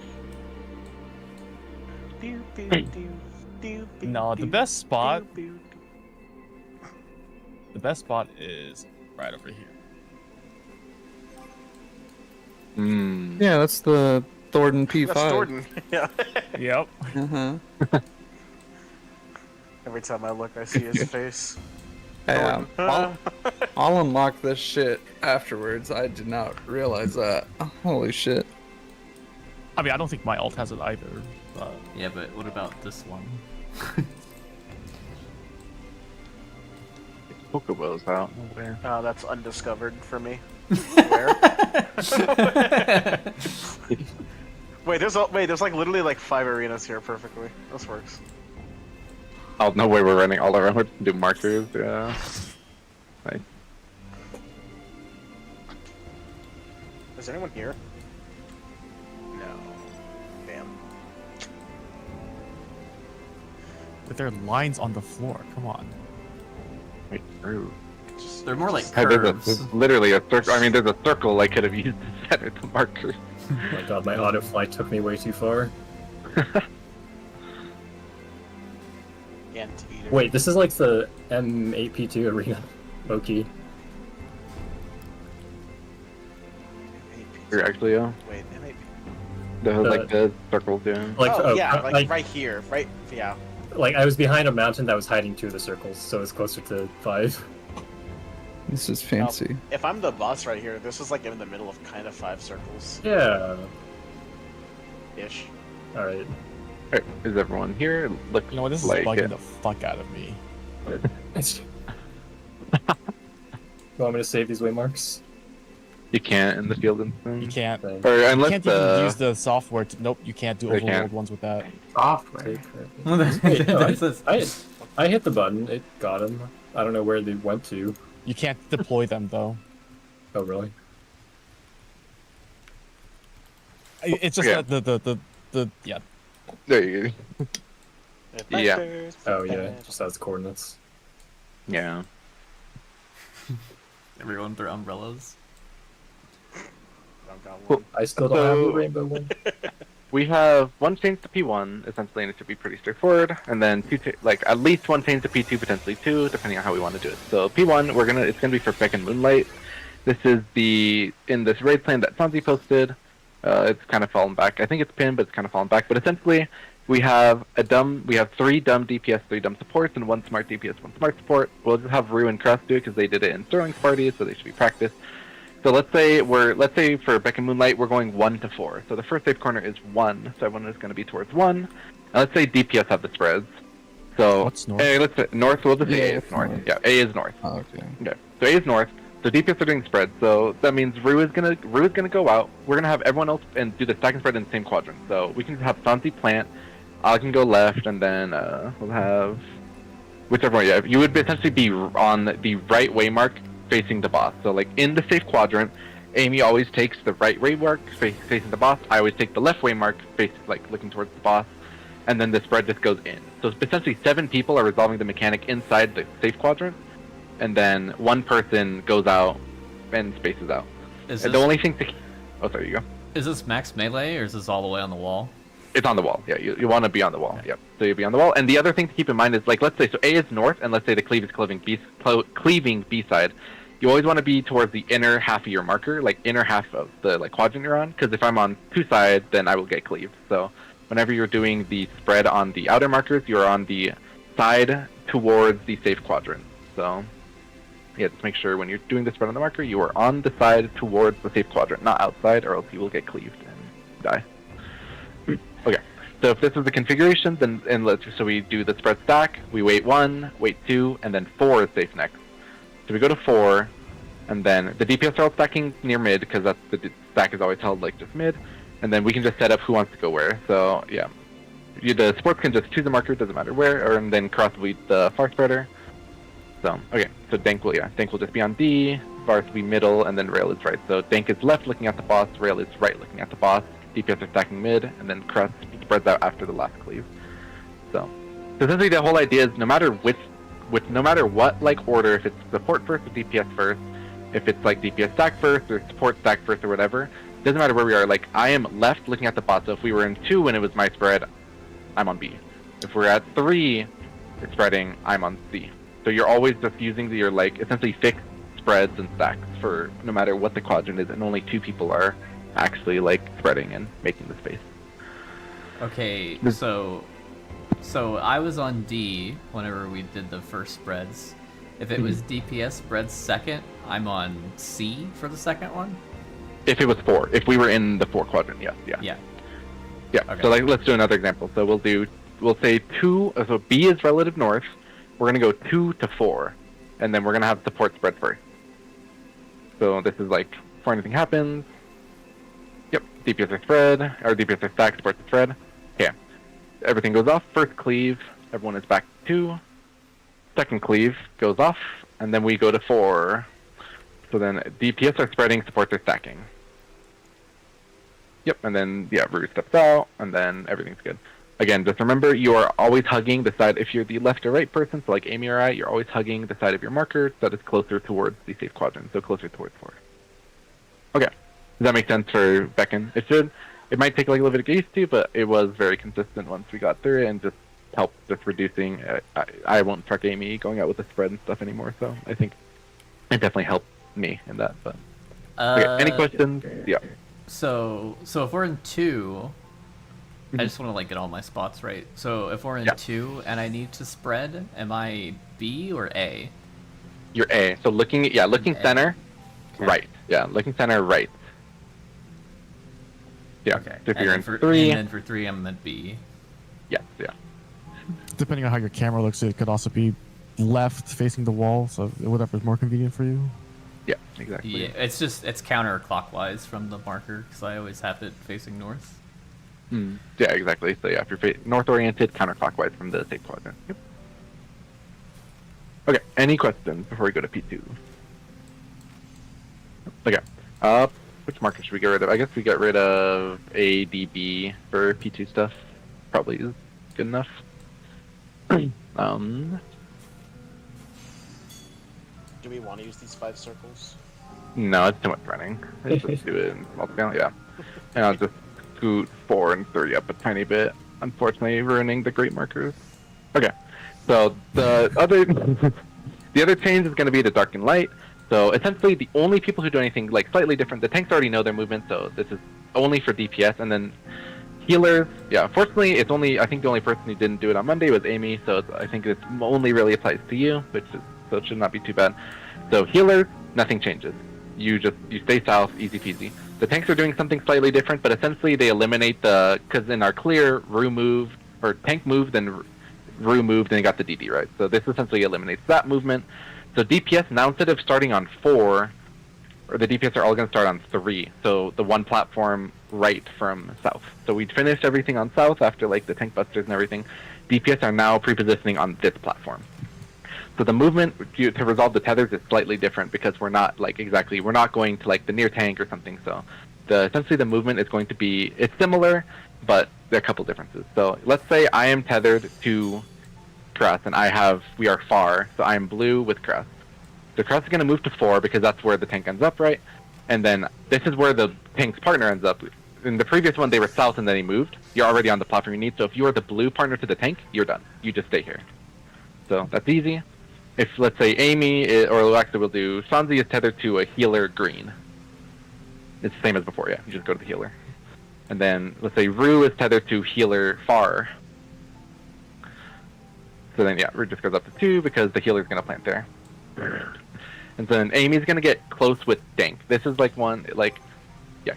No, the best spot. The best spot is right over here. Mm. Yeah, that's the Thornton P5. That's Jordan. Yeah. Yep. Uh-huh. Every time I look, I see his face. Yeah, Jordan. I'll unlock this shit afterwards. I did not realize that. Holy shit. I mean, I don't think my alt has it either. But Yeah, but what about this one? Pokeballs out over there. That's undiscovered for me. Where? There's like literally like 5 arenas here perfectly. This works. Oh, no way we're running all around. We're do markers, yeah. Nice. Is anyone here? No. Damn. But there are lines on the floor. Come on. Wait, through. They're more like Hey, curves. there's literally a circle. I mean, there's a circle I could have used to center the markers. Oh my god, my auto flight took me way too far. Can't either. Wait, this is like the M8P2 arena. Loki. You're actually, Wait, MAP. like the circles, yeah. Like, Like right here, right? Yeah. Like I was behind a mountain that was hiding 2 of the circles, so it's closer to 5. This is fancy. If I'm the boss right here, this is like in the middle of kind of 5 circles. Yeah. Ish. Alright. Alright, is everyone here? Look, You know what? This is like bugging it. the fuck out of me. You want me to save these waymarks? You can't in the field instance. You can't. Thanks. Or You unless can't the even use the software to. Nope, you can't do They overworld can't. ones with that. Software. Wait, no, I hit the button. It got him. I don't know where they went to. You can't deploy them though. Oh, really? It's just Yeah. that the yeah. there you go. Yeah. Oh, yeah. Just has coordinates. Yeah. Everyone through umbrellas. Cool. I still don't have So- the rainbow one. We have one change to P1, essentially, and it should be pretty straightforward. And then at least one change to P2, potentially 2, depending on how we want to do it. So P1, it's gonna be for Beck and Moonlight. This is in this raid plan that Sanzi posted. It's kind of fallen back. I think it's pinned, but it's kind of fallen back. But essentially, we have 3 dumb DPS, 3 dumb supports, and 1 smart DPS, 1 smart support. We'll just have Rue and Crest do it because they did it in Sterling's party, so they should be practiced. So let's say for Beck and Moonlight we're going 1 to 4. So the first safe corner is 1, so everyone is going to be towards 1. And let's say DPS have the spreads. So What's north? let's say north. We'll just say Yeah, A is it's north. north. Yeah, A is north. Oh, okay. Okay, so A is north. So DPS are doing spreads. So that means Rue is gonna go out. We're gonna have everyone else and do the stack and spread in the same quadrant. So we can just have Santi plant. I can go left, and then we'll have whichever one. Yeah, you would essentially be on the right waymark facing the boss. So like in the safe quadrant, Amy always takes the right waymark facing the boss. I always take the left waymark looking towards the boss, and then the spread just goes in. So essentially 7 people are resolving the mechanic inside the safe quadrant, and then 1 person goes out and spaces out. Is And this, the only thing to there you go. is this max melee or is this all the way on the wall? It's on the wall. Yeah, you want to be on the wall. Yep. So you'll be on the wall. And the other thing to keep in mind is, like, let's say, so A is north, and let's say the cleave is cleaving B side. You always want to be towards the inner half of your marker, like inner half of the quadrant you're on, because if I'm on 2 sides, then I will get cleaved. So whenever you're doing the spread on the outer markers, you're on the side towards the safe quadrant. So yeah, just make sure when you're doing the spread on the marker, you are on the side towards the safe quadrant, not outside, or else you will get cleaved and die. Okay, so if this is the configuration, then so we do the spread stack, we wait 1, wait 2, and then 4 is safe next. So we go to 4, and then the DPS are all stacking near mid, because that's the stack is always held like just mid, and then we can just set up who wants to go where. So yeah, the sports can just choose a marker, doesn't matter where, and then cross will be the far spreader. So okay, so Dank will just be on D, Varth will be middle, and then Rail is right. So Dank is left looking at the boss, Rail is right looking at the boss. DPS are stacking mid, and then Crust spreads out after the last cleave. So essentially the whole idea is no matter what like order, if it's support first or DPS first, if it's like DPS stack first or support stack first or whatever, doesn't matter where we are. Like I am left looking at the boss, so if we were in 2 and it was my spread, I'm on B. If we're at 3, it's spreading, I'm on C. So you're always just using your like essentially fixed spreads and stacks for no matter what the quadrant is, and only 2 people are actually like spreading and making the space. Okay, so I was on D whenever we did the first spreads. If it was DPS spreads second, I'm on C for the second one? If it was 4, if we were in the 4 quadrant, yes, yeah. Yeah. Okay. So like let's do another example. So we'll say 2, so B is relative north. We're gonna go 2 to 4. and then we're gonna have support spread first. So this is like before anything happens. Yep, DPS are spread, or DPS are stacked, support is spread. Okay, everything goes off. First cleave, everyone is back to 2. Second cleave goes off, and then we go to 4. So then DPS are spreading, supports are stacking. Yep, and then yeah, Rue steps out, and then everything's good. Again, just remember, you are always hugging the side. If you're the left or right person, so like Amy or I, you're always hugging the side of your marker that is closer towards the safe quadrant, so closer towards 4. Okay, does that make sense for Beckon? It should. It might take like a little bit of get used to, but it was very consistent once we got through it, and just helped just reducing. I won't truck Amy going out with the spread and stuff anymore, so I think it definitely helped me in that. But okay, any questions? Yeah. So if we're in 2, I just want to like get all my spots right. So if we're in 2 and I need to spread, am I B or A? You're A. So looking center, Okay. right. Yeah, looking center, right. Yeah. Okay. So if you're in for 3, and then for 3 I'm at B. yeah. Depending on how your camera looks, it could also be left facing the wall, so whatever's more convenient for you. Yeah, exactly. Yeah, it's counterclockwise from the marker because I always have it facing north. Yeah, exactly. So yeah, if you're north-oriented, counterclockwise from the safe quadrant. Yep. Okay, any questions before we go to P2? Okay. Which marker should we get rid of? I guess we get rid of ADB for P2 stuff. Probably is good enough. Do we want to use these 5 circles? No, it's too much running. Let's just do it in small scale, yeah. And I'll just scoot 4 and 3 up a tiny bit, unfortunately ruining the great markers. Okay, so the other change is going to be the dark and light. So essentially the only people who do anything like slightly different, the tanks already know their movement, so this is only for DPS, and then healers, yeah, fortunately it's only, I think the only person who didn't do it on Monday was Amy, so I think it only really applies to you, so it should not be too bad. So healers, nothing changes. You stay south, easy peasy. The tanks are doing something slightly different, but essentially they eliminate because in our clear, Rue moved, or tank moved, and Rue moved, and got the DD, right? So this essentially eliminates that movement. So DPS, now instead of starting on 4, or the DPS are all going to start on 3, so the one platform right from south. So we'd finished everything on south after like the tank busters and everything. DPS are now pre-positioning on this platform. So the movement to resolve the tethers is slightly different because we're not going to like the near tank or something. So essentially the movement is going to be, it's similar, but there are a couple differences. So let's say I am tethered to Crest and we are far, so I am blue with Crest. So Crest is going to move to 4 because that's where the tank ends up, right? And then this is where the tank's partner ends up. In the previous one, they were south and then he moved. You're already on the platform you need, so if you are the blue partner to the tank, you're done. You just stay here. So that's easy. If, let's say, Amy, or actually we'll do, Shanzi is tethered to a healer green. It's the same as before, yeah. You just go to the healer. And then, let's say, Rue is tethered to healer far. So then, yeah, Rue just goes up to 2 because the healer's going to plant there. And then Amy's going to get close with Dank. This is like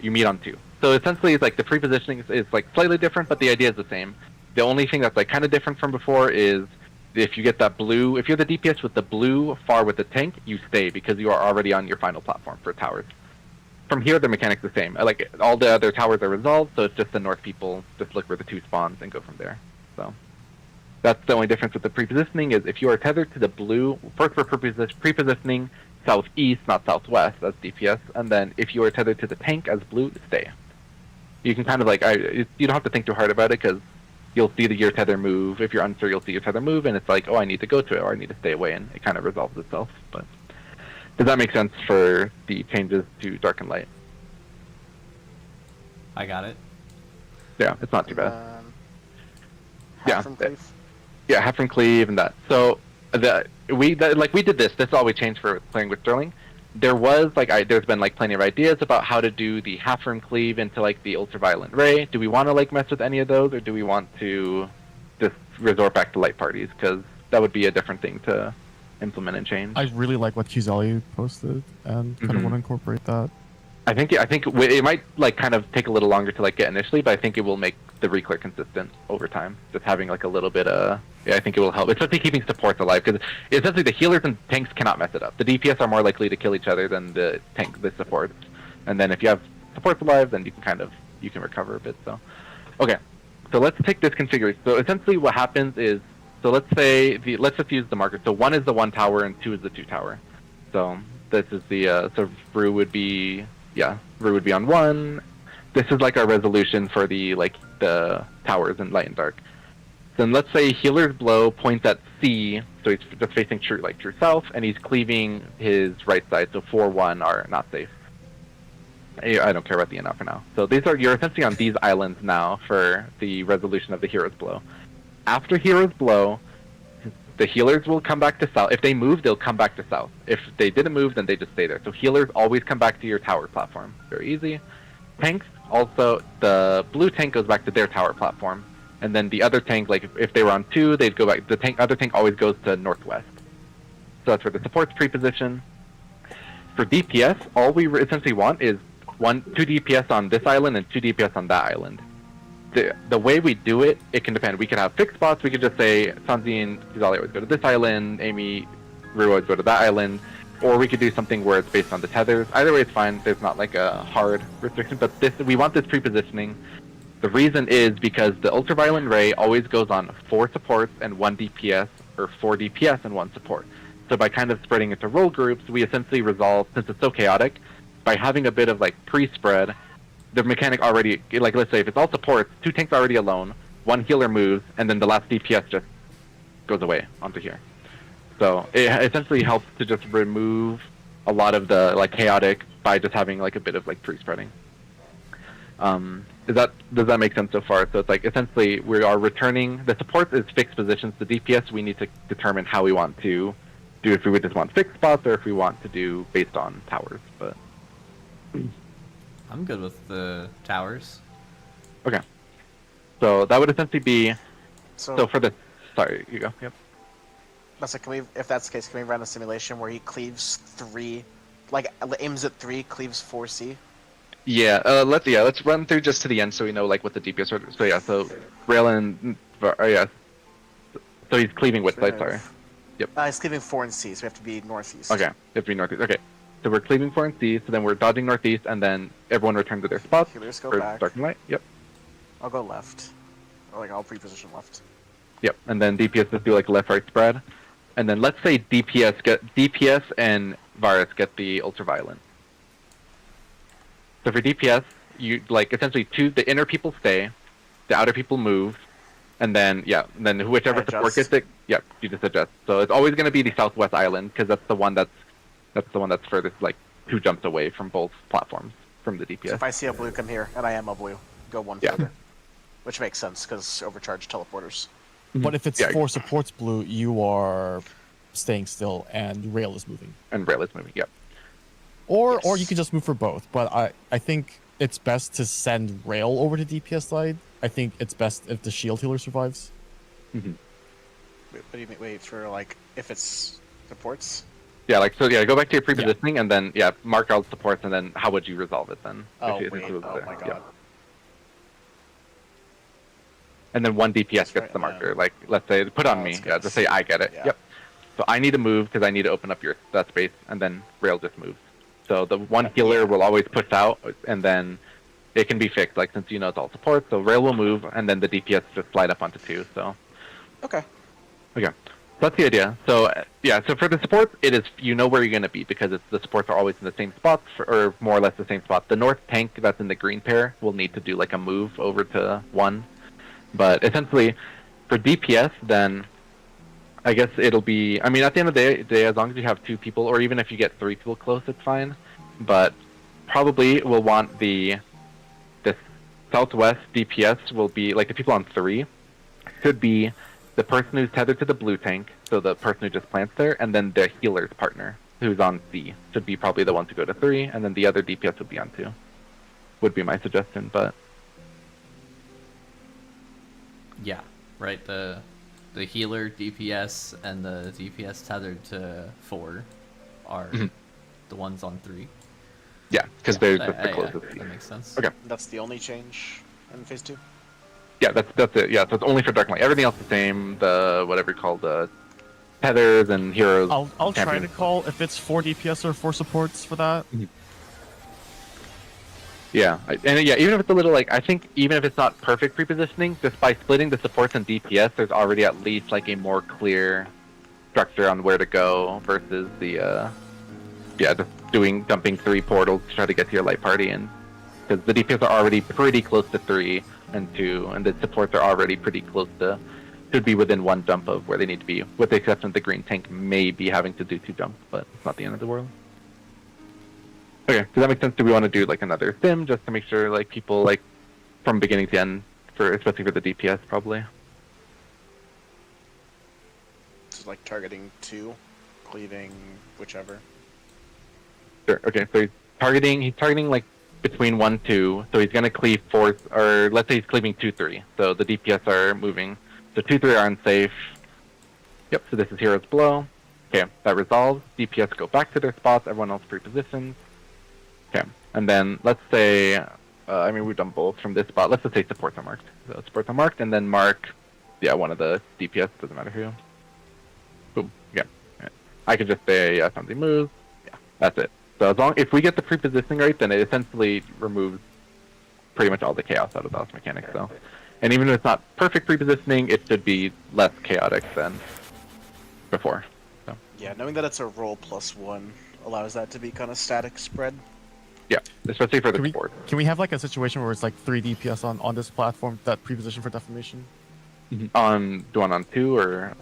you meet on 2. So essentially, it's like the pre-positioning is like slightly different, but the idea is the same. The only thing that's like kind of different from before is if you get that blue, if you're the DPS with the blue far with the tank, you stay because you are already on your final platform for towers. From here, the mechanic's the same. Like all the other towers are resolved, so it's just the north people just look for the 2 spawns and go from there. So that's the only difference with the pre-positioning is if you are tethered to the blue, first we're pre-positioning southeast, not southwest, as DPS, and then if you are tethered to the tank as blue, stay. You can kind of like, you don't have to think too hard about it because you'll see your tether move. If you're unsure, you'll see your tether move, and it's like, oh, I need to go to it, or I need to stay away, and it kind of resolves itself. But does that make sense for the changes to dark and light? I got it. Yeah, it's not too bad. Half from Cleave? Yeah, half from Cleave and that. So we did this. That's all we changed for playing with Sterling. There was there's been like plenty of ideas about how to do the half from Cleave into like the ultraviolet ray. Do we want to like mess with any of those, or do we want to just resort back to light parties? Because that would be a different thing to implement and change. I really like what Kuzeli posted, and kind of want to incorporate that. I think it might like kind of take a little longer to like get initially, but I think it will make the Reclear consistent over time. Just having like a little bit of Yeah, I think it will help, especially keeping supports alive, because essentially the healers and tanks cannot mess it up. The DPS are more likely to kill each other than the supports. And then if you have supports alive, then you can recover a bit. So, okay, so let's take this configuration. So essentially, what happens is, so let's just use the marker. So 1 is the 1 tower and 2 is the 2 tower. So this is the so Rue would be on 1. This is like our resolution for the towers in light and dark. Then let's say Healer's Blow points at C, so he's just facing true south, and he's cleaving his right side, so 4-1 are not safe. I don't care about the NL for now. So you're essentially on these islands now for the resolution of the Hero's Blow. After Hero's Blow, the healers will come back to south. If they move, they'll come back to south. If they didn't move, then they just stay there. So healers always come back to your tower platform. Very easy. Tanks, also, the blue tank goes back to their tower platform. And then the other tank, like if they were on 2, they'd go back. The other tank always goes to northwest. So that's for the supports pre-position. For DPS, all we essentially want is 2 DPS on this island and 2 DPS on that island. The way we do it, it can depend. We could have fixed spots. We could just say Sanzi and Kizali always go to this island, Amy, Rue always go to that island. Or we could do something where it's based on the tethers. Either way, it's fine. There's not like a hard restriction, but we want this pre-positioning. The reason is because the Ultraviolet Ray always goes on 4 supports and 1 DPS, or 4 DPS and 1 support. So by kind of spreading into role groups, we essentially resolve, since it's so chaotic, by having a bit of like pre-spread, the mechanic already, like let's say if it's all supports, 2 tanks already alone, 1 healer moves, and then the last DPS just goes away onto here. So it essentially helps to just remove a lot of the like chaotic by just having like a bit of like pre-spreading. Does that make sense so far? So it's like essentially we are returning, the supports is fixed positions, the DPS we need to determine how we want to do, if we would just want fixed spots or if we want to do based on towers. But I'm good with the towers. Okay. So that would essentially be, So for the, sorry, you go. Yep. that's like, if that's the case, can we run a simulation where he cleaves 3, like aims at 3, cleaves 4C? Yeah, let's run through just to the end so we know like what the DPS are. So yeah, so Raylan, so he's cleaving which side, sorry. Yep. He's cleaving 4 and C, so we have to be northeast. Okay, we have to be northeast. Okay, so we're cleaving 4 and C, so then we're dodging northeast, and then everyone returns to their spots. Healers go for back. Dark and light. Yep. I'll go left. Or like I'll pre-position left. Yep, and then DPS just do like left-right spread, and then let's say DPS and Varus get the ultraviolet. So for DPS, you like essentially the inner people stay, the outer people move, and then whichever support gets it, yep, you just adjust. So it's always going to be the southwest island because that's the one that's furthest, like 2 jumps away from both platforms from the DPS. So if I see a blue come here, and I am a blue, go 1 further. Which makes sense because overcharged teleporters. But if it's 4 supports blue, you are staying still and Rail is moving. And Rail is moving, yep. Or you could just move for both, but I think it's best to send Rail over to DPS side. I think it's best if the shield healer survives. Mm-hmm. What do you mean? Wait, for like if it's supports? Yeah, like so. Yeah, go back to your pre-positioning and then mark out supports and then how would you resolve it then? Oh wait! Oh my god! Yeah. And then 1 DPS gets the marker. Like let's say put on me. Yeah, just say I get it. Yep. So I need to move because I need to open up that space, and then Rail just moves. So the 1 healer will always push out, and then it can be fixed. Like since it's all support, so Rail will move, and then the DPS just slide up onto 2. So. Okay. Okay. So that's the idea. So so for the supports, it is where you're going to be because the supports are always in the same spots, or more or less the same spot. The north tank that's in the green pair will need to do like a move over to 1. But essentially, for DPS, then I guess it'll be. I mean, at the end of the day, as long as you have 2 people, or even if you get 3 people close, it's fine. But probably we'll want the southwest DPS will be like the people on 3 should be the person who's tethered to the blue tank, so the person who just plants there, and then the healer's partner who's on C should be probably the one to go to 3, and then the other DPS would be on 2. Would be my suggestion, but. Yeah, right. The healer DPS and the DPS tethered to 4 are the ones on 3. Yeah, because they're just the closest. That makes sense. Okay. That's the only change in phase 2. Yeah, that's it. Yeah, so it's only for Dark Knight. Everything else the same. The whatever you call the tethers and heroes. I'll try to champions. call if it's 4 DPS or 4 supports for that. Yeah, and yeah, even if it's a little like I think even if it's not perfect prepositioning, just by splitting the supports and DPS, there's already at least like a more clear structure on where to go versus the just dumping 3 portals to try to get to your light party, and because the DPS are already pretty close to 3 and 2, and the supports are already pretty close to should be within 1 jump of where they need to be, with the exception of the green tank may be having to do 2 jumps, but it's not the end of the world. Okay, does that make sense? Do we want to do like another sim just to make sure like people like from beginning to end, for especially for the DPS probably? Just like targeting 2, cleaving whichever. Sure. Okay, so he's targeting like between 1, 2, so he's gonna cleave 4, or let's say he's cleaving 2, 3. So the DPS are moving. So 2, 3 are unsafe. Yep. So this is Heroes Blow. Okay, that resolves. DPS go back to their spots. Everyone else pre-positions. Okay, and then let's say, I mean we've done both from this spot. Let's just say supports are marked. So supports are marked, and then mark, one of the DPS. Doesn't matter who. Boom. Yeah. Right. I could just say something moves. Yeah, that's it. So if we get the pre-positioning right, then it essentially removes pretty much all the chaos out of those mechanics. So, and even if it's not perfect pre-positioning, it should be less chaotic than before. So. Yeah, knowing that it's a roll +1 allows that to be kind of static spread. Yeah, especially for the support. Can we have like a situation where it's like 3 DPS on this platform that pre-position for defamation? On 2 or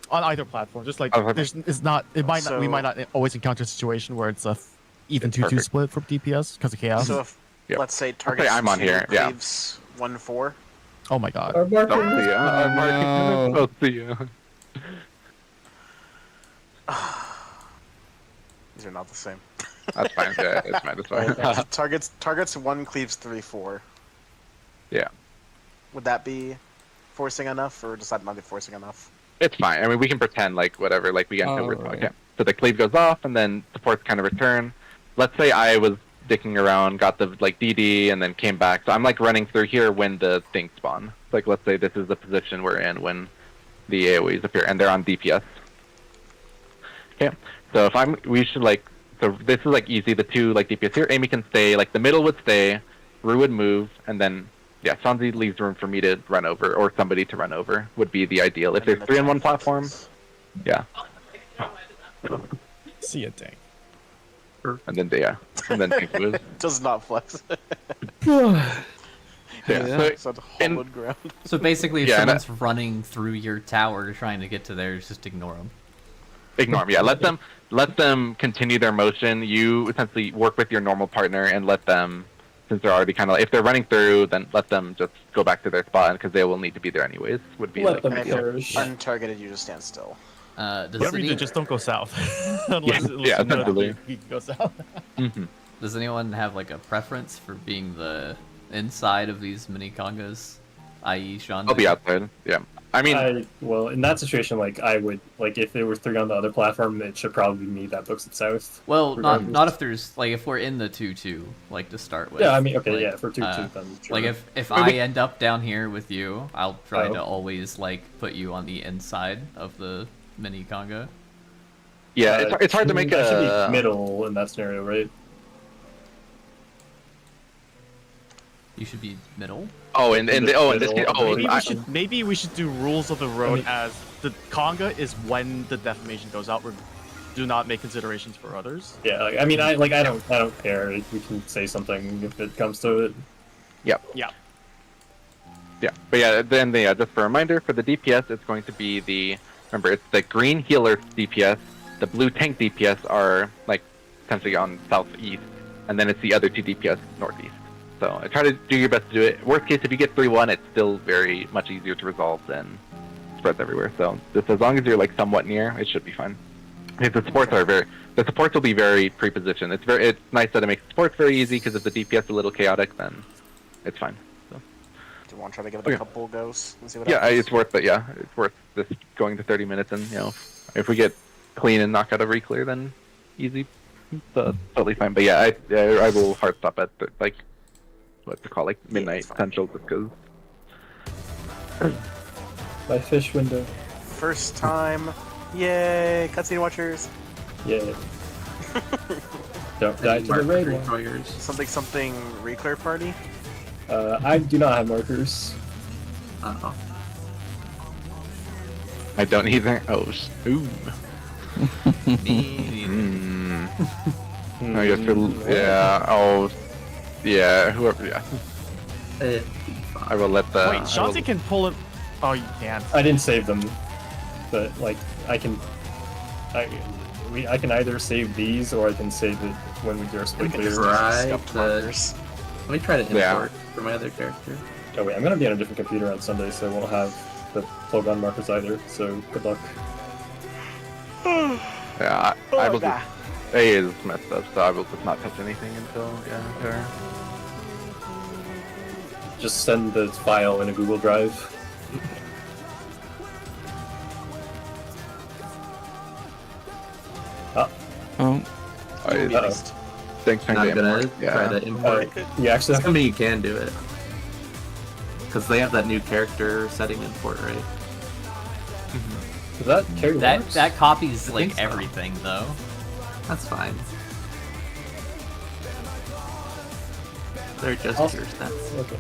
on either platform? Just like we might not always encounter a situation where it's a even 2-2 split for DPS because of chaos. So if let's say target I'm on here. Yeah. Cleaves 1-4. Oh my god. I'll see you. These are not the same. That's fine. Yeah, it's fine. It's fine. Targets 1, cleaves 3, 4. Yeah. Would that be forcing enough, or does that not be forcing enough? It's fine. I mean, we can pretend like whatever, like we get into okay. So the cleave goes off, and then supports kind of return. Let's say I was dicking around, got the like DD, and then came back. So I'm like running through here when the things spawn. Like let's say this is the position we're in when the AOEs appear, and they're on DPS. Okay. So if we should like. So this is like easy. The 2 like DPS here. Amy can stay. Like the middle would stay. Rue would move, and then Shanzi leaves room for me to run over, or somebody to run over would be the ideal. If there's 3 on one platform, yeah. See a tank. And then tank moves. Does not flex. So ground. So basically, if someone's running through your tower trying to get to theirs, just ignore them. Ignore them. Yeah, let them continue their motion. You essentially work with your normal partner and let them, since they're already kind of, if they're running through, then let them just go back to their spot because they will need to be there anyways. Would be let like them perish. Untargeted, you just stand still. Whatever you do, just don't go south. Unless essentially. You can go south. Does anyone have like a preference for being the inside of these mini congas, i.e. Sean? I'll be outside. Yeah. I mean, well, in that situation, like I would, like if there were 3 on the other platform, it should probably be me that books it south. Well, not if there's like if we're in the 2-2, like to start with. Yeah, I mean, okay, like, yeah, for 2-2, then sure. Like if I end up down here with you, I'll try to always like put you on the inside of the mini conga. Yeah, it's hard to make a. Should be middle in that scenario, right? You should be middle. In this case, maybe we should do rules of the road as the conga is when the defamation goes out. Do not make considerations for others. Yeah, like, I mean, I don't care. We can say something if it comes to it. Yep. Yeah. Yeah, but just for a reminder, for the DPS, it's going to be remember, it's the green healer DPS, the blue tank DPS are like essentially on southeast, and then it's the other 2 DPS northeast. So I try to do your best to do it. Worst case, if you get 3-1, it's still very much easier to resolve than spreads everywhere. So just as long as you're like somewhat near, it should be fine. Because the supports will be very pre-positioned. It's nice that it makes supports very easy because if the DPS is a little chaotic, then it's fine. So. Do you want to try to give it a couple goes and see what happens? Yeah, it's worth it. Yeah, it's worth this going to 30 minutes, and if we get clean and knock out a Reclear, then easy. So totally fine. But yeah, I will hard stop at like. What's it called, like midnight central, because My fish window. First time. Yay! Cutscene watchers. Yeah. Don't die to the raid one. Destroyers. Something Reclear party. I do not have markers. Uh-oh. I don't either. Oh, ooh. I guess yeah. Oh, yeah. Whoever. Yeah. I will let the. Wait, Shanti can pull it. Oh, you can't. I didn't save them, but like I can either save these or I can save it when we do our split clear. Let me try to import for my other character. Oh wait, I'm gonna be on a different computer on Sunday, so I won't have the Plogon markers either. So good luck. Yeah, I will just. A is messed up, so I will just not touch anything until her. Just send the file in a Google Drive. Oh. Thanks for Not the gonna import. try to import. You actually have I mean, you can do it. Because they have that new character setting import, right? Does that carry works? That copies like so. everything though. That's fine. They're just your stats. Okay.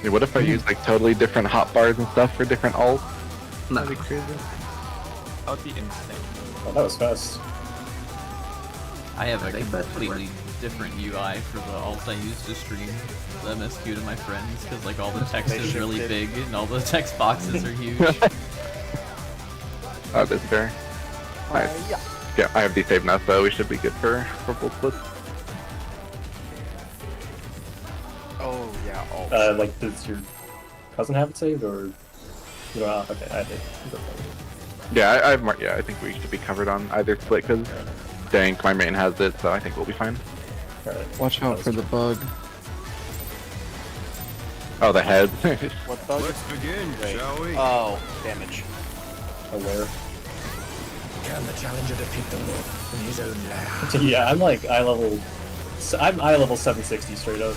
Yeah, what if I use like totally different hotbars and stuff for different alts? No. That'd be crazy. That would be insane. Oh, that was fast. I have a think that should completely different UI for the alt I use to stream the MSQ to my friends because like all the text is really big and all the text boxes are huge. Oh, that's fair. Nice. Yeah, I have these saved now, so we should be good for full splits. Oh yeah. Like, does your cousin have it saved, or you know? Okay, I did. Yeah, I have more. Yeah, I think we should be covered on either split because Dank, my main has it, so I think we'll be fine. Alright. Watch out for the bug. Oh, the head. What bug? Let's begin, Wait. shall we? Oh, damage. Aware. Can the challenger defeat the Lord in his own lair? Yeah, I'm like eye level. I'm eye level 760 straight up.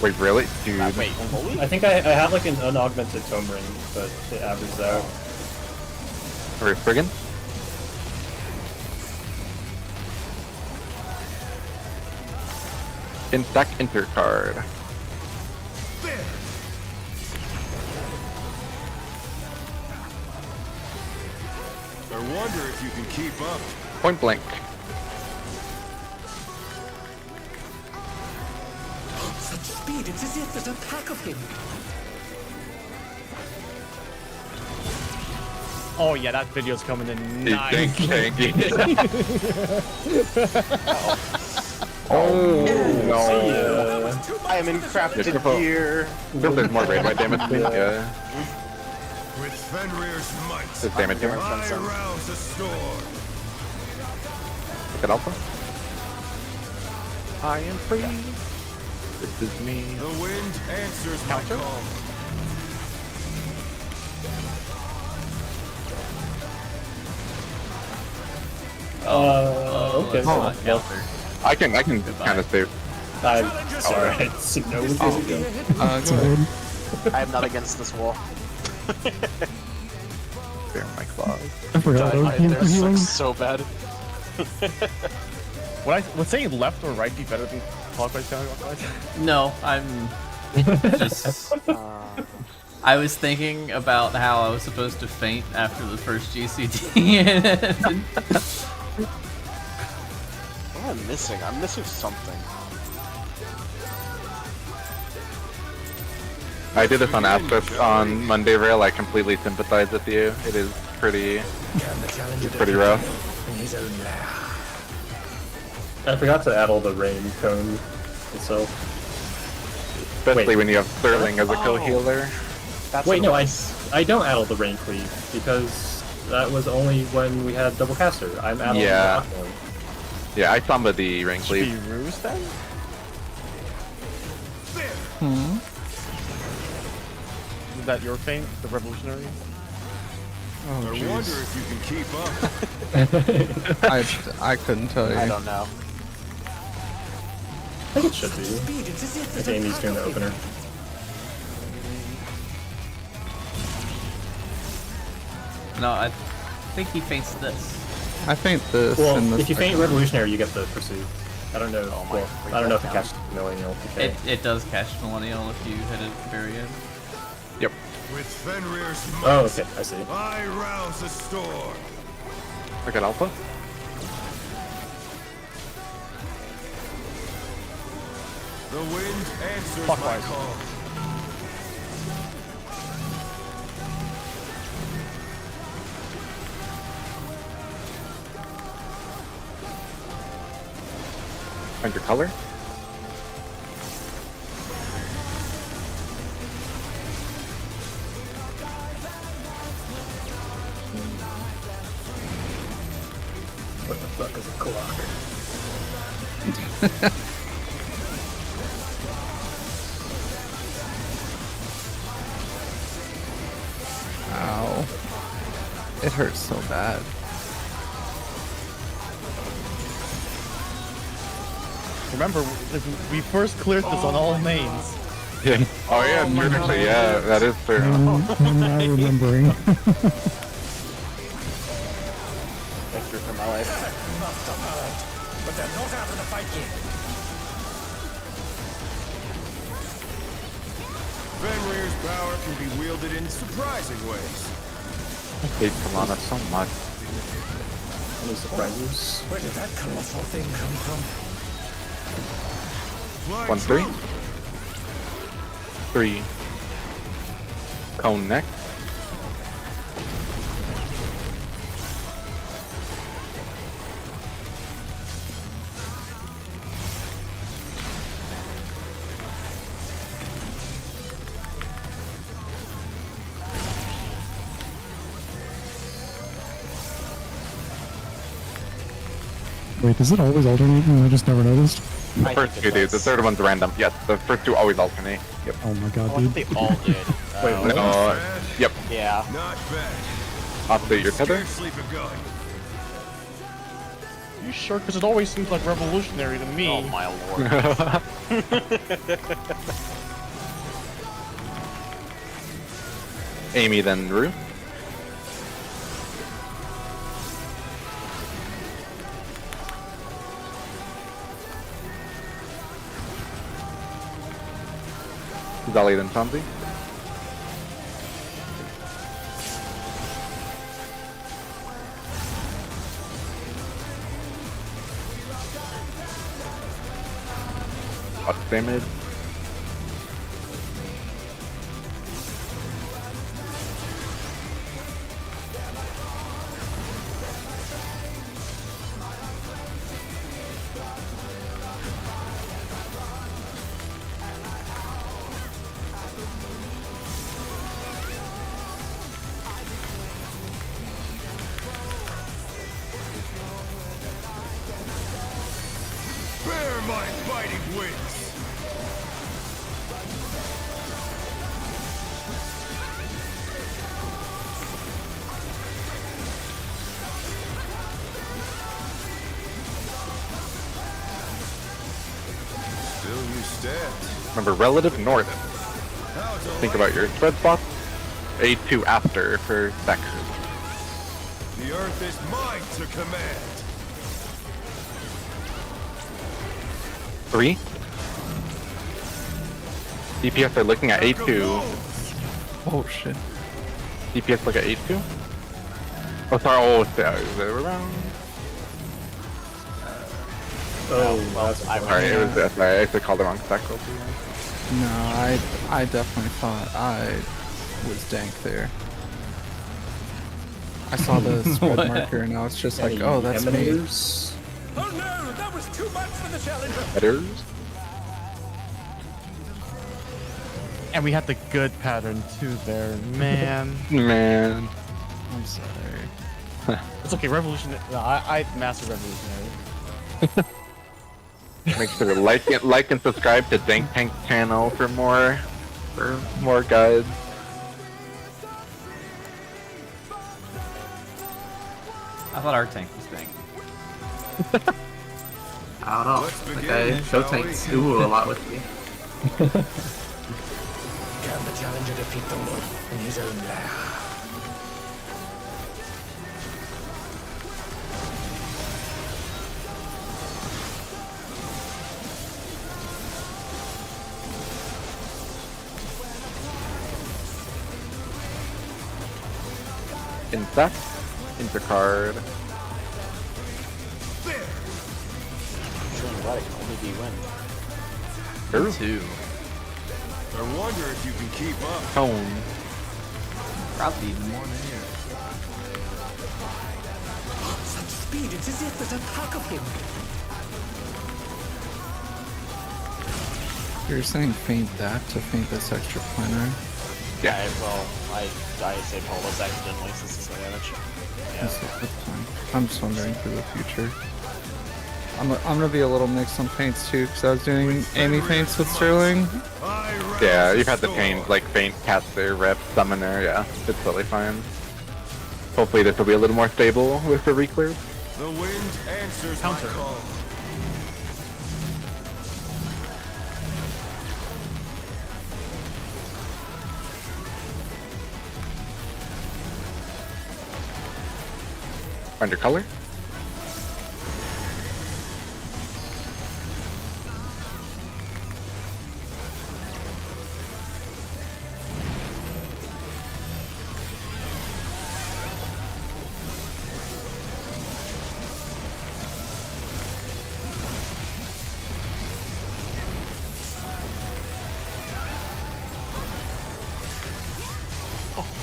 Wait, really? Dude. Wait, fully? I think I have like an unaugmented tome ring, but it averages out. Or friggin'? Instack intercard. I wonder if you can keep up. Point blank. Such speed, it's as if there's a pack of him. Oh yeah, that video's coming in Thank nice. Oh no. I am in crafted careful. gear. Still there's more raid by damage. Yeah. With Fenrir's might, There's damage here. I rouse the storm. Look at Alpha. I am free. This is me. The wind answers my call. Okay. That's not counter. I can kind of save. I'm sorry. I didn't know it was Oh. go. So, I am not against this wall. There, my claws. I forgot. I was They're healing. so bad. Would saying left or right be better than clockwise, counterclockwise? No, I'm just. I was thinking about how I was supposed to faint after the first GCD. What am I missing? I'm missing something. I did this on Aspas on Monday Rail. I completely sympathize with you. It is pretty rough. In his own lair. I forgot to add all the rain cone itself. Especially Wait. when you have Sterling as a co-healer. That's Wait, what no, it I was. don't add all the rain cleave because that was only when we had double caster. I'm adding Yeah. the one. Yeah, I samba the ring Should be cleave. ruse then? Is that your feint, the revolutionary? Oh, I jeez. wonder if you can keep up. I couldn't tell you. I don't know. I think it should be. Speed, it's as if I there's think a Amy's pack doing the of him. opener. No, I think he faints this. I faint this. Well, and this if you faint Revolutionary, you get the Pursuit. I don't know. Oh my Well, I don't know if it catches Millennial. Okay. It does catch Millennial if you hit it at the very end. Yep. With Fenrir's might, Oh, okay, I see. I rouse the storm. Look at Alpha. The wind answers Fuck my wise. call. Find your color. What the fuck is a clock? Ow. It hurts so bad. Remember, we first cleared this on all mains. Yeah. Oh yeah, actually, yeah, that is true. I'm not remembering. Victor for my life. Must have heard, but they're not out of the fight yet. Fenrir's power can be wielded in surprising ways. I hate Kalana so much. Any surprises? Where did that colossal thing come from? 1-3. 3. Cone next. Wait, does it always alternate and I just never noticed? The first two do. The third one's random. Yes, the first two always alternate. Yep. Oh my god, I dude. think they all did. Wait, what? Yep. Yeah. Not bad. Opposite your tether. Sleep a gun. You sure? Because it always seems like revolutionary to me. Oh my lord. Amy, then Rue. Zali, then Tomzi. Lots of damage. Bear my fighting wings. Still you stand. Remember, relative north. How to Think about your spread spots. A2 after for sectors. The earth is mine to command. 3. DPS are looking at Take 'em A2. both. Oh shit. DPS look at A2. Oh, sorry. Oh, sorry. Is it around? Oh, that's Sorry, it was. Sorry, I actually called the wrong stack roll. No, I definitely thought I was dank there. I saw the spread What? marker and I was just like, Any oh, that's me. emanators? Oh no, that was too much for the challenger. Headers. And we had the good pattern too there, man. Man. I'm sorry. It's okay, revolutionary. No, I mastered revolutionary. Make sure to like and subscribe to Dank Tank channel for more guides. I thought our tank was dank. I don't know. Let's Like begin, I show shall tanks we? ooh a lot with me. Can the challenger defeat the wolf in his own lair? Incest, Intercard. Feeling right, only D win. Ooh. 2. I wonder if you can keep up. Tone. Probably even more than you. Such speed, it's as if there's a pack of him. You're saying feint that to feint this extra planner? Yeah, I saved Holos accidentally since it's no damage. That's fine. I'm just wondering for the future. I'm gonna be a little mixed on feints too, because I was doing Amy feints with Sterling. Yeah, you've had the pain, like feint, caster, rep, summoner, yeah. It's totally fine. Hopefully this will be a little more stable with the Reclears. The wind answers my call. Under color.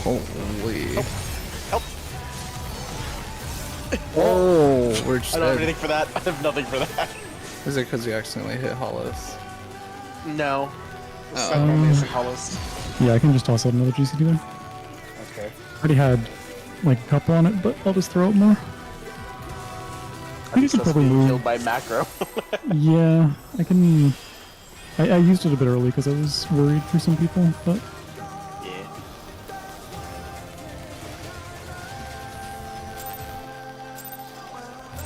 Holy. Help! Oh, we're just I don't have dead. anything for that. I have nothing for that. Is it because you accidentally hit Hollows? No. It's not normally a Holos. Yeah, I can just toss out another GCD there. Okay. I already had like a couple on it, but I'll just throw out more. I think I could probably move. Killed by macro. Yeah, I can. I used it a bit early because I was worried for some people, but Yeah.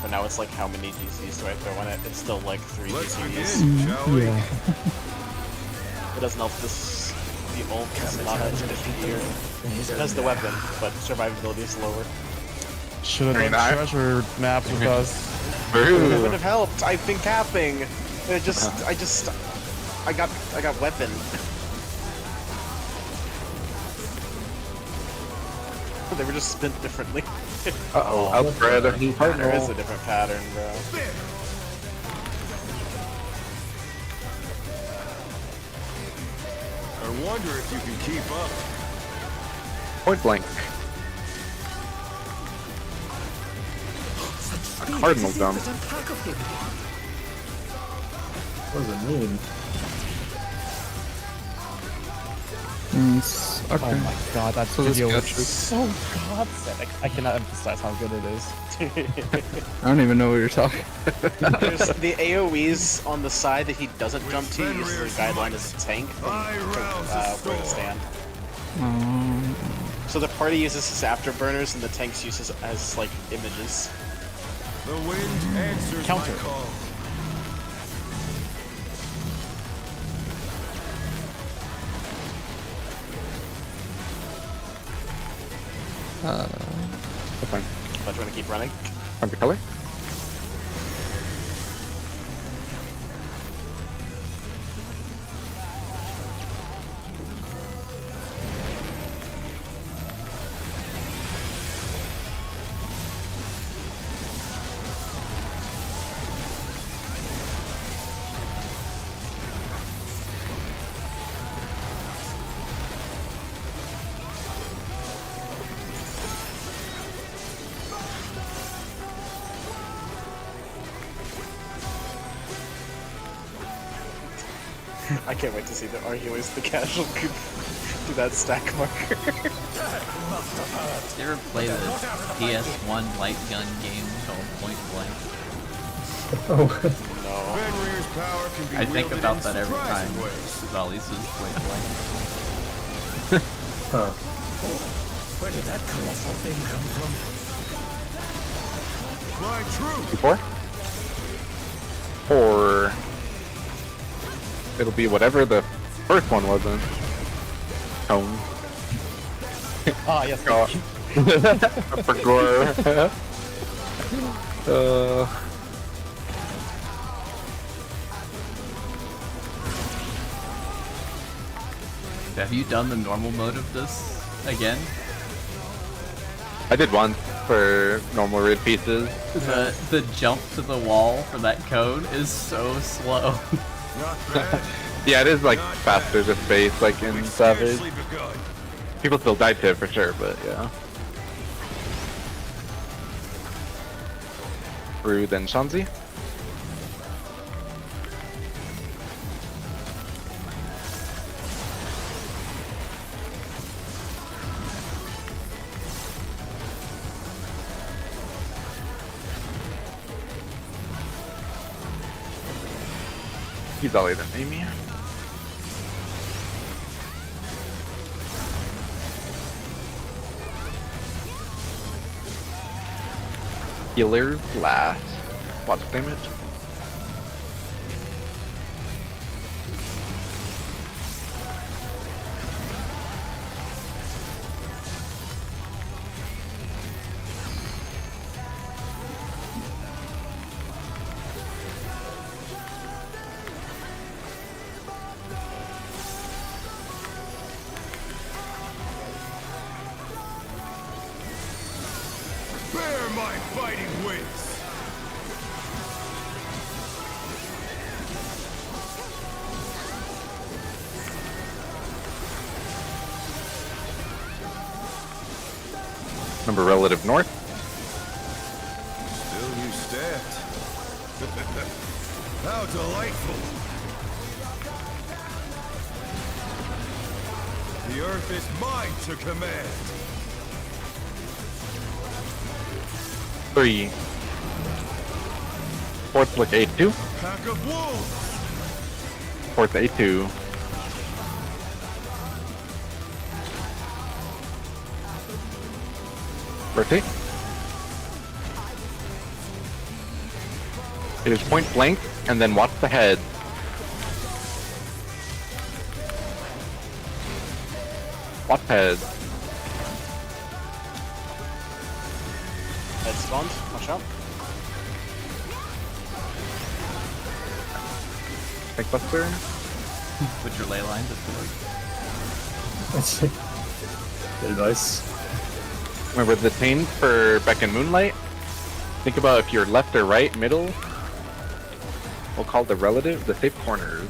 But now it's like, how many GCs do I throw on it? It's still like 3 Let's GCs. begin, shall we? yeah. It doesn't help this. The ult is not as good here. It has the weapon, but survivability is lower. Should have Very done nice. treasure maps with us. It would have helped. I've been capping. I got weapon. They were just spent differently. Uh-oh, outspread. There is a different pattern, bro. I wonder if you can keep up. Point blank. A cardinal dump. There's a pack of him. What does it mean? Okay. Oh my god, that So this video was sketches. so godsend. I cannot emphasize how good it is. I don't even know what you're talking. There's the AoEs on the side that he doesn't jump to. He uses the guideline as a tank from where to stand. So the party uses his afterburners and the tanks uses as like images. The wind answers Counter. my call. That's fine. But you want to keep running? Under color. I can't wait to see the Arguers the casual could do that stack marker. You ever play the PS1 light gun game called Point Blank? No. Fenrir's power can be I think wielded about in that every time surprising ways. Zali says Point Blank. Huh. Where did that colossal thing come from? My truth. 4. Or it'll be whatever the first one wasn't. Tone. Ah, yes. Oh. For gore. Have you done the normal mode of this again? I did once for normal rid pieces. The jump to the wall for that cone is so slow. Not bad. Yeah, it is like Not faster bad. to space, like in We've Savage. scarcely begun. People still dive to it for sure, but yeah. Brew, then Shanzi. He's ollie than Amy. Healers last. Watch damage. Bear my fighting wings. Number relative north. Still you stand. How delightful. The earth is mine to command. 3. Fourth look A2. Pack of wolves. Fourth A2. Rotate. It is point blank, and then watch the head. Watch head. Head spawned. Watch out. Tank Buster. With your ley lines, it's good. Very nice. Remember the chains for Beck and Moonlight? Think about if you're left or right, middle. We'll call the relative the safe corners.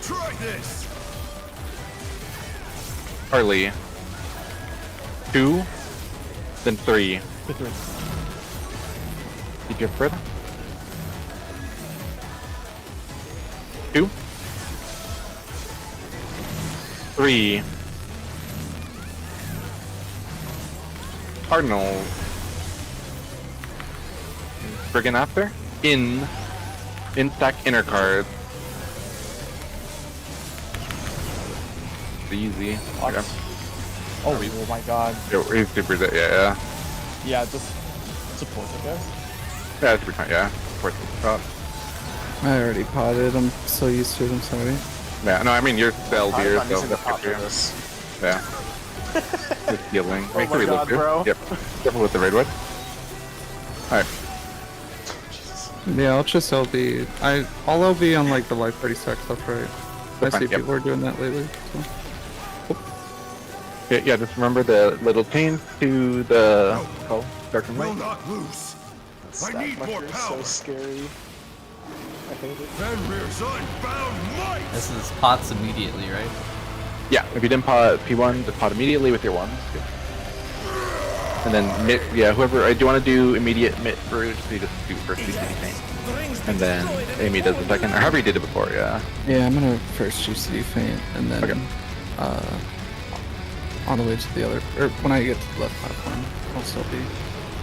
Try this. Harley. 2, then 3. Did you Fred? 2, 3. Cardinals. Friggin' after? In stack inner cards. Easy. Okay. Oh my god. He's super, yeah. Yeah, just support, I guess. Yeah, it's pretty fine, yeah. Support the top. I already potted. I'm so used to it. I'm sorry. Yeah, no, I mean, you're still here, I'm so using the that's pot good for for this. you. Yeah. Just healing. Oh Make my sure we God, look good. bro. Yep. Careful with the raid wood. Alright. Yeah, I'll just LB. I'll LB on like the life 30 stack stuff, right? I That's see fine, yep. people are doing that lately. So. Yeah, just remember the little chains to the dark and Will light. not lose. I Stack need more Musher is power. so scary. I hate it. Fenrir's unbound might. This is pots immediately, right? Yeah, if you didn't pot P1, just pot immediately with your ones. Good. And then mid, yeah, whoever, I do want to do immediate mid route, so you just do first CCD thing. And then Amy does the second, or however you did it before, yeah. Yeah, I'm gonna first GCD feint and then Okay. on the way to the other, or when I get to the left platform, I'll still be.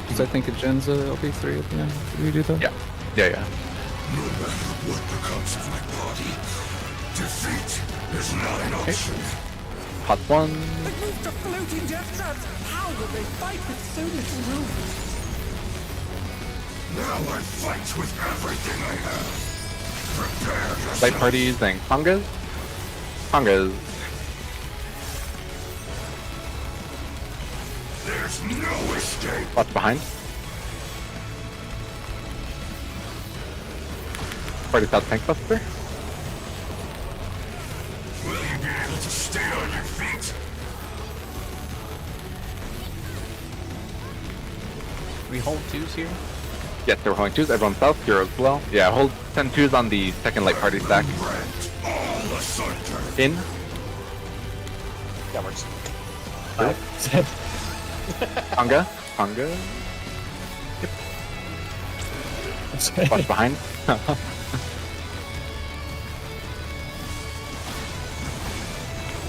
Because I think it gens a LB3 at the end. Did we do that? Yeah, yeah. No matter what becomes of my body, defeat is not an option. Pot 1, They've moved to floating death traps. How will they fight with so little room? Now I fight with everything I have. Prepare yourself. light parties, and congas. Congas. There's no escape. Watch behind. Party south tank buster. we hold 2s here? Yes, they're holding 2s. Everyone south, heroes below. Yeah, hold 10 2s on the second light party stack. In. That works. Tonga. Watch behind.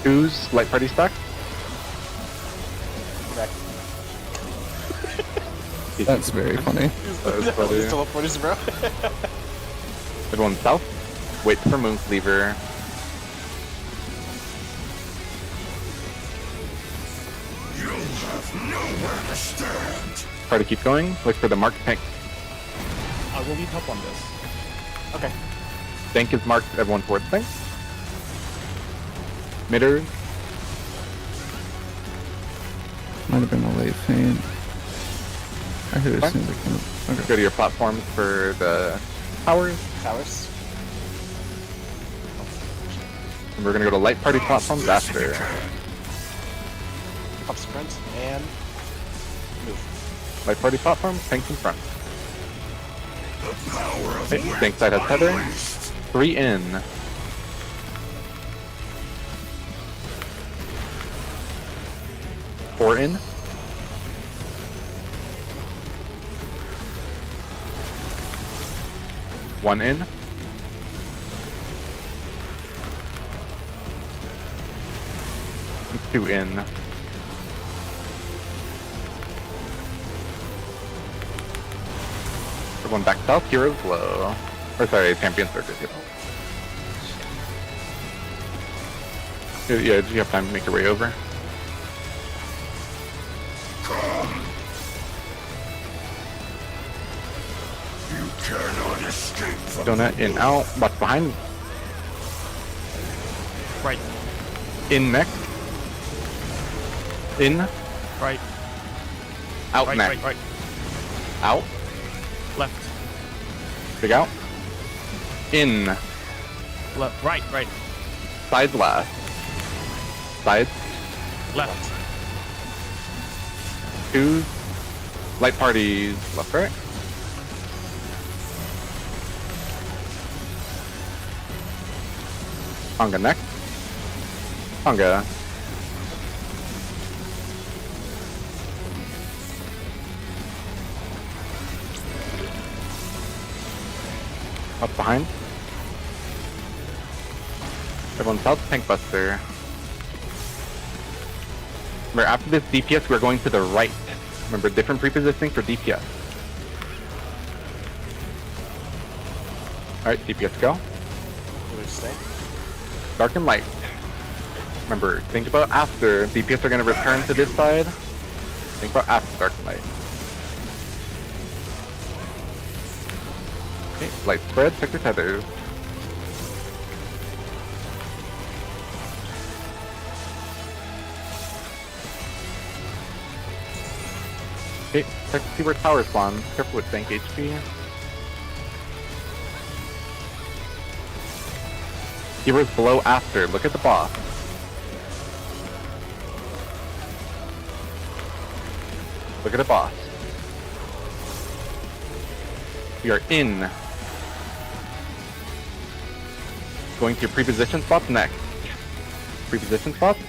Twos, light party stack. Correct. That's very funny. That was These funny. teleporters, bro. Everyone south. Wait for Moonsleever. Try to keep going. Look for the marked tank. I will need help on this. Okay. Tank is marked. Everyone towards tank. Midders. Might have been a late feint. I hit it as Fine. soon as I can. Okay. Go to your platforms for the towers. Towers. And we're gonna go to light party platforms after. Up sprint and move. Light party platform, tanks in front. Okay, tank side has tether. 3 in. 4 in. One in. Two in. Everyone back south, heroes low. Or sorry, champion circuit. Yep. Yeah, do you have time to make your way over? Donut in, out. Watch behind. Right. In next. In. Right. Out Right. next. Right. Out. Left. Big out. In. Left. Right. Right. Side last. Side. Left. Two. Light parties. Left, right. Tonga next. Tonga. Up behind. Everyone south, tank buster. Remember, after this DPS, we're going to the right. Remember, different pre-positioning for DPS. Alright, DPS go. Do we stay? Dark and light. Remember, think about after. DPS are going to return to this side. Think about after dark and light. Okay, light spread, check your tethers. Okay, check to see where tower spawn. Careful with tank HP. Heroes below after. Look at the boss. Look at the boss. We are in. Going to your pre-position spots next. Pre-position spots.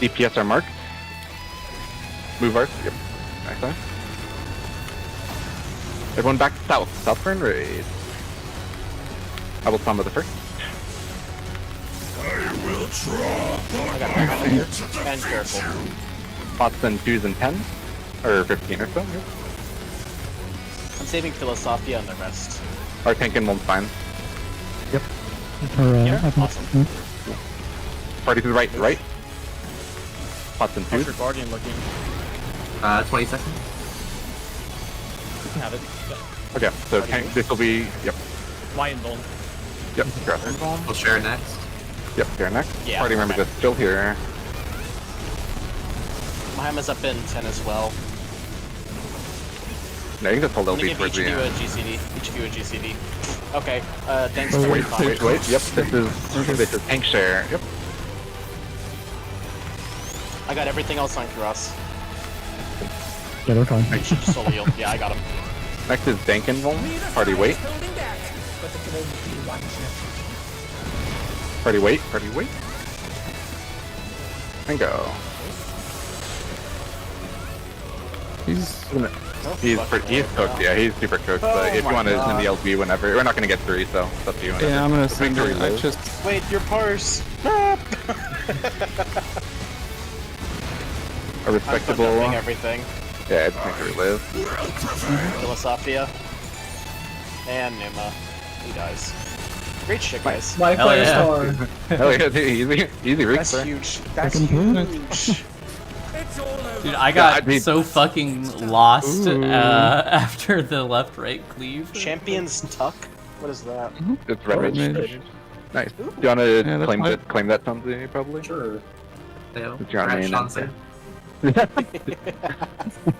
DPS are marked. Move arc. Yep. Nice one. Everyone back south. South for raid. I will combo the first. I got back on here. And careful. Spots in 2s and 10. Or 15 or so. Yep. I'm saving Philosophia and the rest. Our tank and one's fine. Or, Here? I think- Awesome. Party to the right, right. Spots in How's 2s. your guardian looking? 20 seconds. You can have it. Yep. Okay, so tank, this will be, yep, Lion Bone. yep, Dresser. We'll share next. Yep, here next. Yeah, Party members okay. are still here. Mahama's up in 10 as well. No, you can just hold I'm LB gonna give towards each the of you a end. GCD. Each of you a GCD. Okay, thanks Oh, for wait, your Wait, yep, this is tank share. Yep. I got everything else on Cross. Yeah, they're fine. You should just solo heal. Yeah, I got him. Next is Dankenvol. Party weight. Holding back, but there can only be one champion. Party weight. Party weight. And go. He's cooked. Yeah, he's super cooked. But if you want to send the LB whenever, we're not gonna get 3, so it's up to you. Whenever. Yeah, I'm gonna The send victory it. I lives. just Wait, your parse. A respectable. I'm dumping everything. Yeah, it's victory live. Philosophia. And Nima. He dies. Great shit, guys. My Hell player yeah. star. Hell yeah, dude, easy That's Reaper. huge. That's Fucking huge. It's all over. Dude, I got I mean- so fucking lost Ooh. after the left-right cleave. Champions Tuck? What is that? It's Oh, red shit. mage. Nice. Do you want to Yeah, that's fine. claim that Tomzy probably? Sure. Yeah, It's your Rat main Johnson. answer.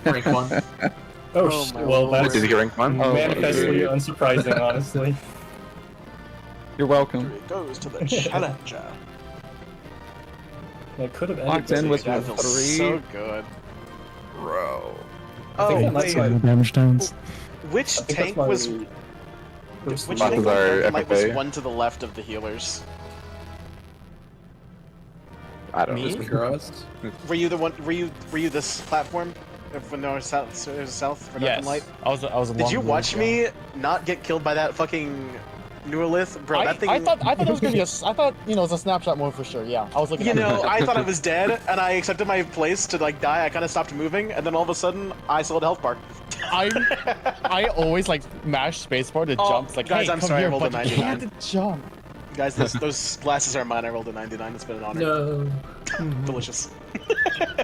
Rank 1. Oh, Oh, sh- my well, lord. that's Did you get rank 1? Oh, manifestly unsurprising, honestly. you're welcome. It goes to the challenger. It could have Locked ended in with That the feels 3. so good. Bro. I think Oh, that might wait. be The damage downs. Which I think tank that's my was... first Which one. tank Balthazar like was FFA. one to the left of the healers? I don't Me? know. Gross. Were you the one? Were you this platform? From north south, south for Yes. Northern Light? I was. Did you watch me not get killed by that fucking Neuralith, bro? That thing. I thought it was gonna be I thought it was a snapshot mode for sure. Yeah, I was looking. You at know, it. I thought I was dead, and I accepted my place to like die. I kind of stopped moving, and then all of a sudden, I sold a health bar. I always like mash spacebar to Oh, jump. It's like, guys, hey, I'm come sorry, I here, rolled a but you 99. can't jump. Guys, those glasses are mine. I rolled a 99. It's been an honor. No. Delicious.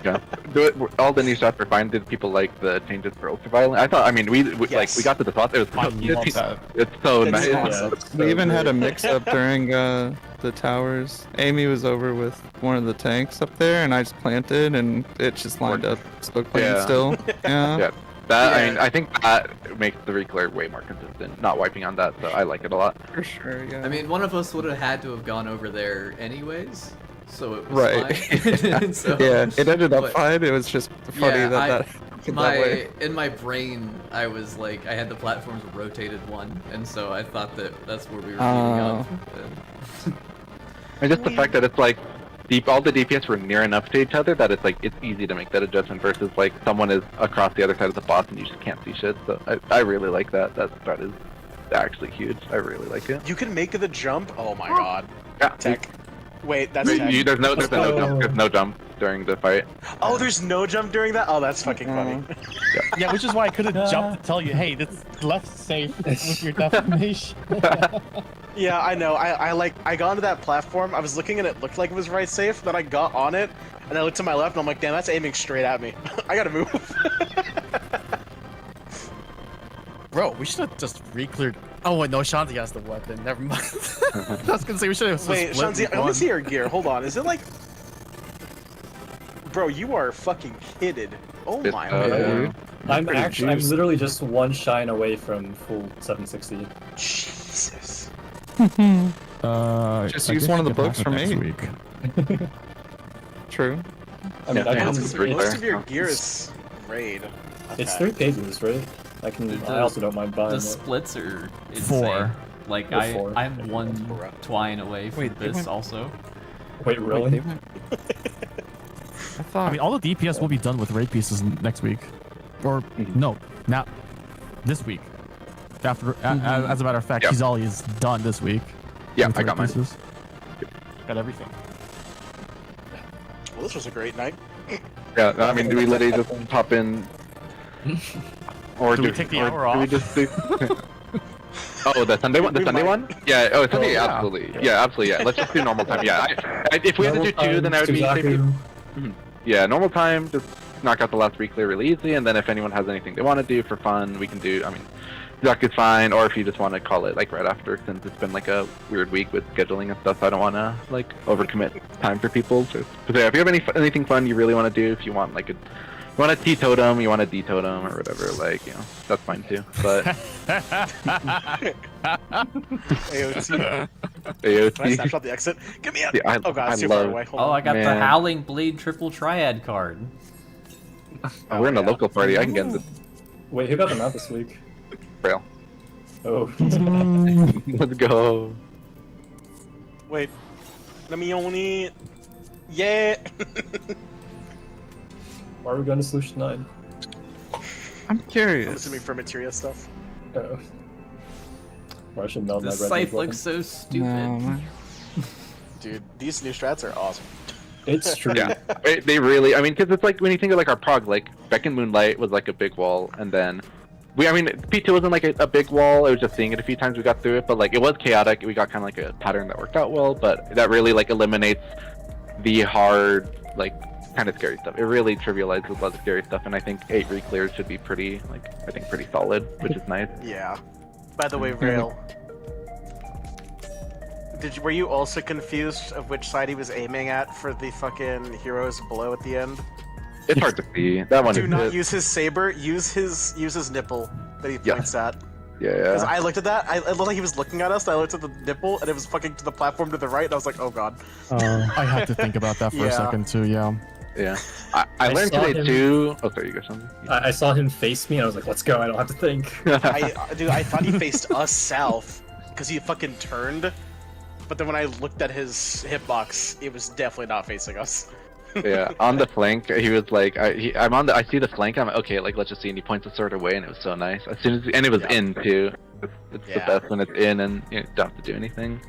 Yeah. Do it. All the new shots are fine. Did people like the changes for ultraviolet? I thought. I mean, we like Yes. we got to the spot. It was I so love easy. that. It's so It's nice. awesome. We even had a mix-up during the towers. Amy was over with one of the tanks up there, and I just planted, and it just lined up. Spoke clean Yeah. still. Yeah. Yeah. That I Yeah. mean, I think that makes the Reclear way more consistent. Not wiping on that, so I like it a lot. For sure, yeah. I mean, one of us would have had to have gone over there anyways, so it was Right. fine. So, yeah, it ended up but- fine. It was just funny Yeah, that happened that way. in my brain, I was like, I had the platforms rotated one, and so I thought that that's where we were meeting up. And just the fact that it's like all the DPS were near enough to each other that it's like it's easy to make that adjustment versus like someone is across the other side of the boss and you just can't see shit. So I really like that. That strat is actually huge. I really like it. You can make the jump. Oh my god. Yeah. Tech. Wait, that's tech. There's no jump. There's no jump during the fight. Oh, there's no jump during that? Oh, that's fucking funny. Yeah, which is why I could have jumped to tell you, hey, this left safe with your defamation. Yeah, I know. I got onto that platform. I was looking and it looked like it was right safe. Then I got on it and I looked to my left and I'm like, damn, that's aiming straight at me. I gotta move. Bro, we should have just re-cleared. Oh wait, no, Shanti has the weapon. Never mind. I was gonna say we should have. Wait, Shanzi, let me see your gear. Hold on. Is it like? Bro, you are fucking kidded. Oh my lord. I'm Pretty actually, I'm juiced. literally just one shine away from full 760. Jesus. Just use one of the books from me. True. I mean, Yeah, I yeah, can, it's Most pretty of your fair. gear is raid. it's Okay. 3 pages, right? I can. I also don't mind buying The it. splits are insane. 4. Like Or 4. I'm one twine away from Wait, they this went- also. Wait, really? They went- I thought. I mean, all the DPS will be done with raid pieces next week, or no, not this week. After, as a matter of fact, Yep. Kizali is done this week. Yeah, with I raid got mine. pieces. Got everything. Well, this was a great night. Yeah, I mean, do we literally just pop in? Or Do we take the hour do we off? just do... Oh, the Sunday one? The We Sunday might. one? Yeah, oh, Sunday, yeah. absolutely. Yeah, absolutely, yeah. Let's just do normal time, yeah. If we had to do 2, then I would be... Suzaku. Yeah, normal time, just knock out the last Reclear really easy, and then if anyone has anything they want to do for fun, we can do, I mean, Zuck is fine, or if you just want to call it, like, right after, since it's been, like, a weird week with scheduling and stuff, I don't want to, like, overcommit time for people. So yeah, if you have anything fun you really want to do, if you want, like, a You want a teetotum, you want a D-totem, or whatever, like, you know, that's fine too. But AOT. AOT. Can I snapshot the exit? Get me out! Yeah, Oh god, I it's too far love- away. Hold Oh, on. I got the Man. Howling Blade triple triad card. Oh, we're in a yeah. local party. I can get in the Wait, who got them out this week? trail. Oh. Let's go. Wait. Let me only. Yeah! Why are we going to Solution 9? I'm I'm curious. assuming for materia stuff. Oh. Why should meld my This red scythe weapon? looks so stupid. No, man. Dude, these new strats are awesome. It's true. Yeah, they really. I mean, because it's like when you think of like our prog, like Beck and Moonlight was like a big wall, and then I mean, P2 wasn't like a big wall. I was just seeing it a few times. We got through it, but like it was chaotic. We got kind of like a pattern that worked out well, but that really like eliminates the hard, like kind of scary stuff. It really trivializes a lot of scary stuff, and I think 8 Reclears should be pretty, like I think pretty solid, which is nice. Yeah. By the way, Rail. Were you also confused of which side he was aiming at for the fucking heroes blow at the end? It's hard to see. That one Do is not it. use his saber. Use his nipple that he points at. Yeah, Because yeah. I looked at that. It looked like he was looking at us. And I looked at the nipple, and it was fucking to the platform to the right. And I was like, oh god. I had to think about that for a Yeah. second too. Yeah. Yeah. I learned saw today him- too. Oh, sorry, you got something. I saw him face me and I was like, let's go, I don't have to think. Dude, I thought he faced us south because he fucking turned. But then when I looked at his hitbox, it was definitely not facing us. Yeah, on the flank, he was like, I see the flank. I'm like, okay, like let's just see. And he points the sword away, and it was so nice. As soon as, and it was in too. It's Yeah. the best when it's in, and you don't have to do anything.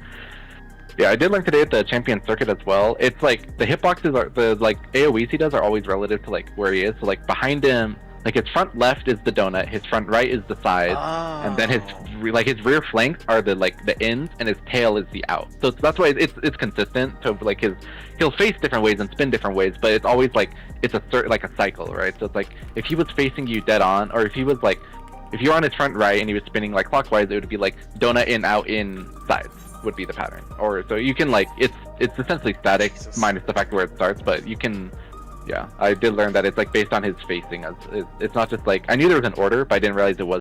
Yeah, I did learn today at the champion circuit as well. It's like the hitboxes are the like AOEs he does are always relative to like where he is. So like behind him, like his front left is the donut, his front right is the side, and then his rear flanks are the like the ins, and his tail is the out. So that's why it's consistent. So like he'll face different ways and spin different ways, but it's always like it's a like a cycle, right? So it's like if he was facing you dead on, or if he was like if you're on his front right and he was spinning like clockwise, it would be like donut in out in sides would be the pattern. Or so you can like it's essentially static minus the fact where it starts, but you can. Yeah, I did learn that it's like based on his facing. As it's not just like I knew there was an order, but I didn't realize it was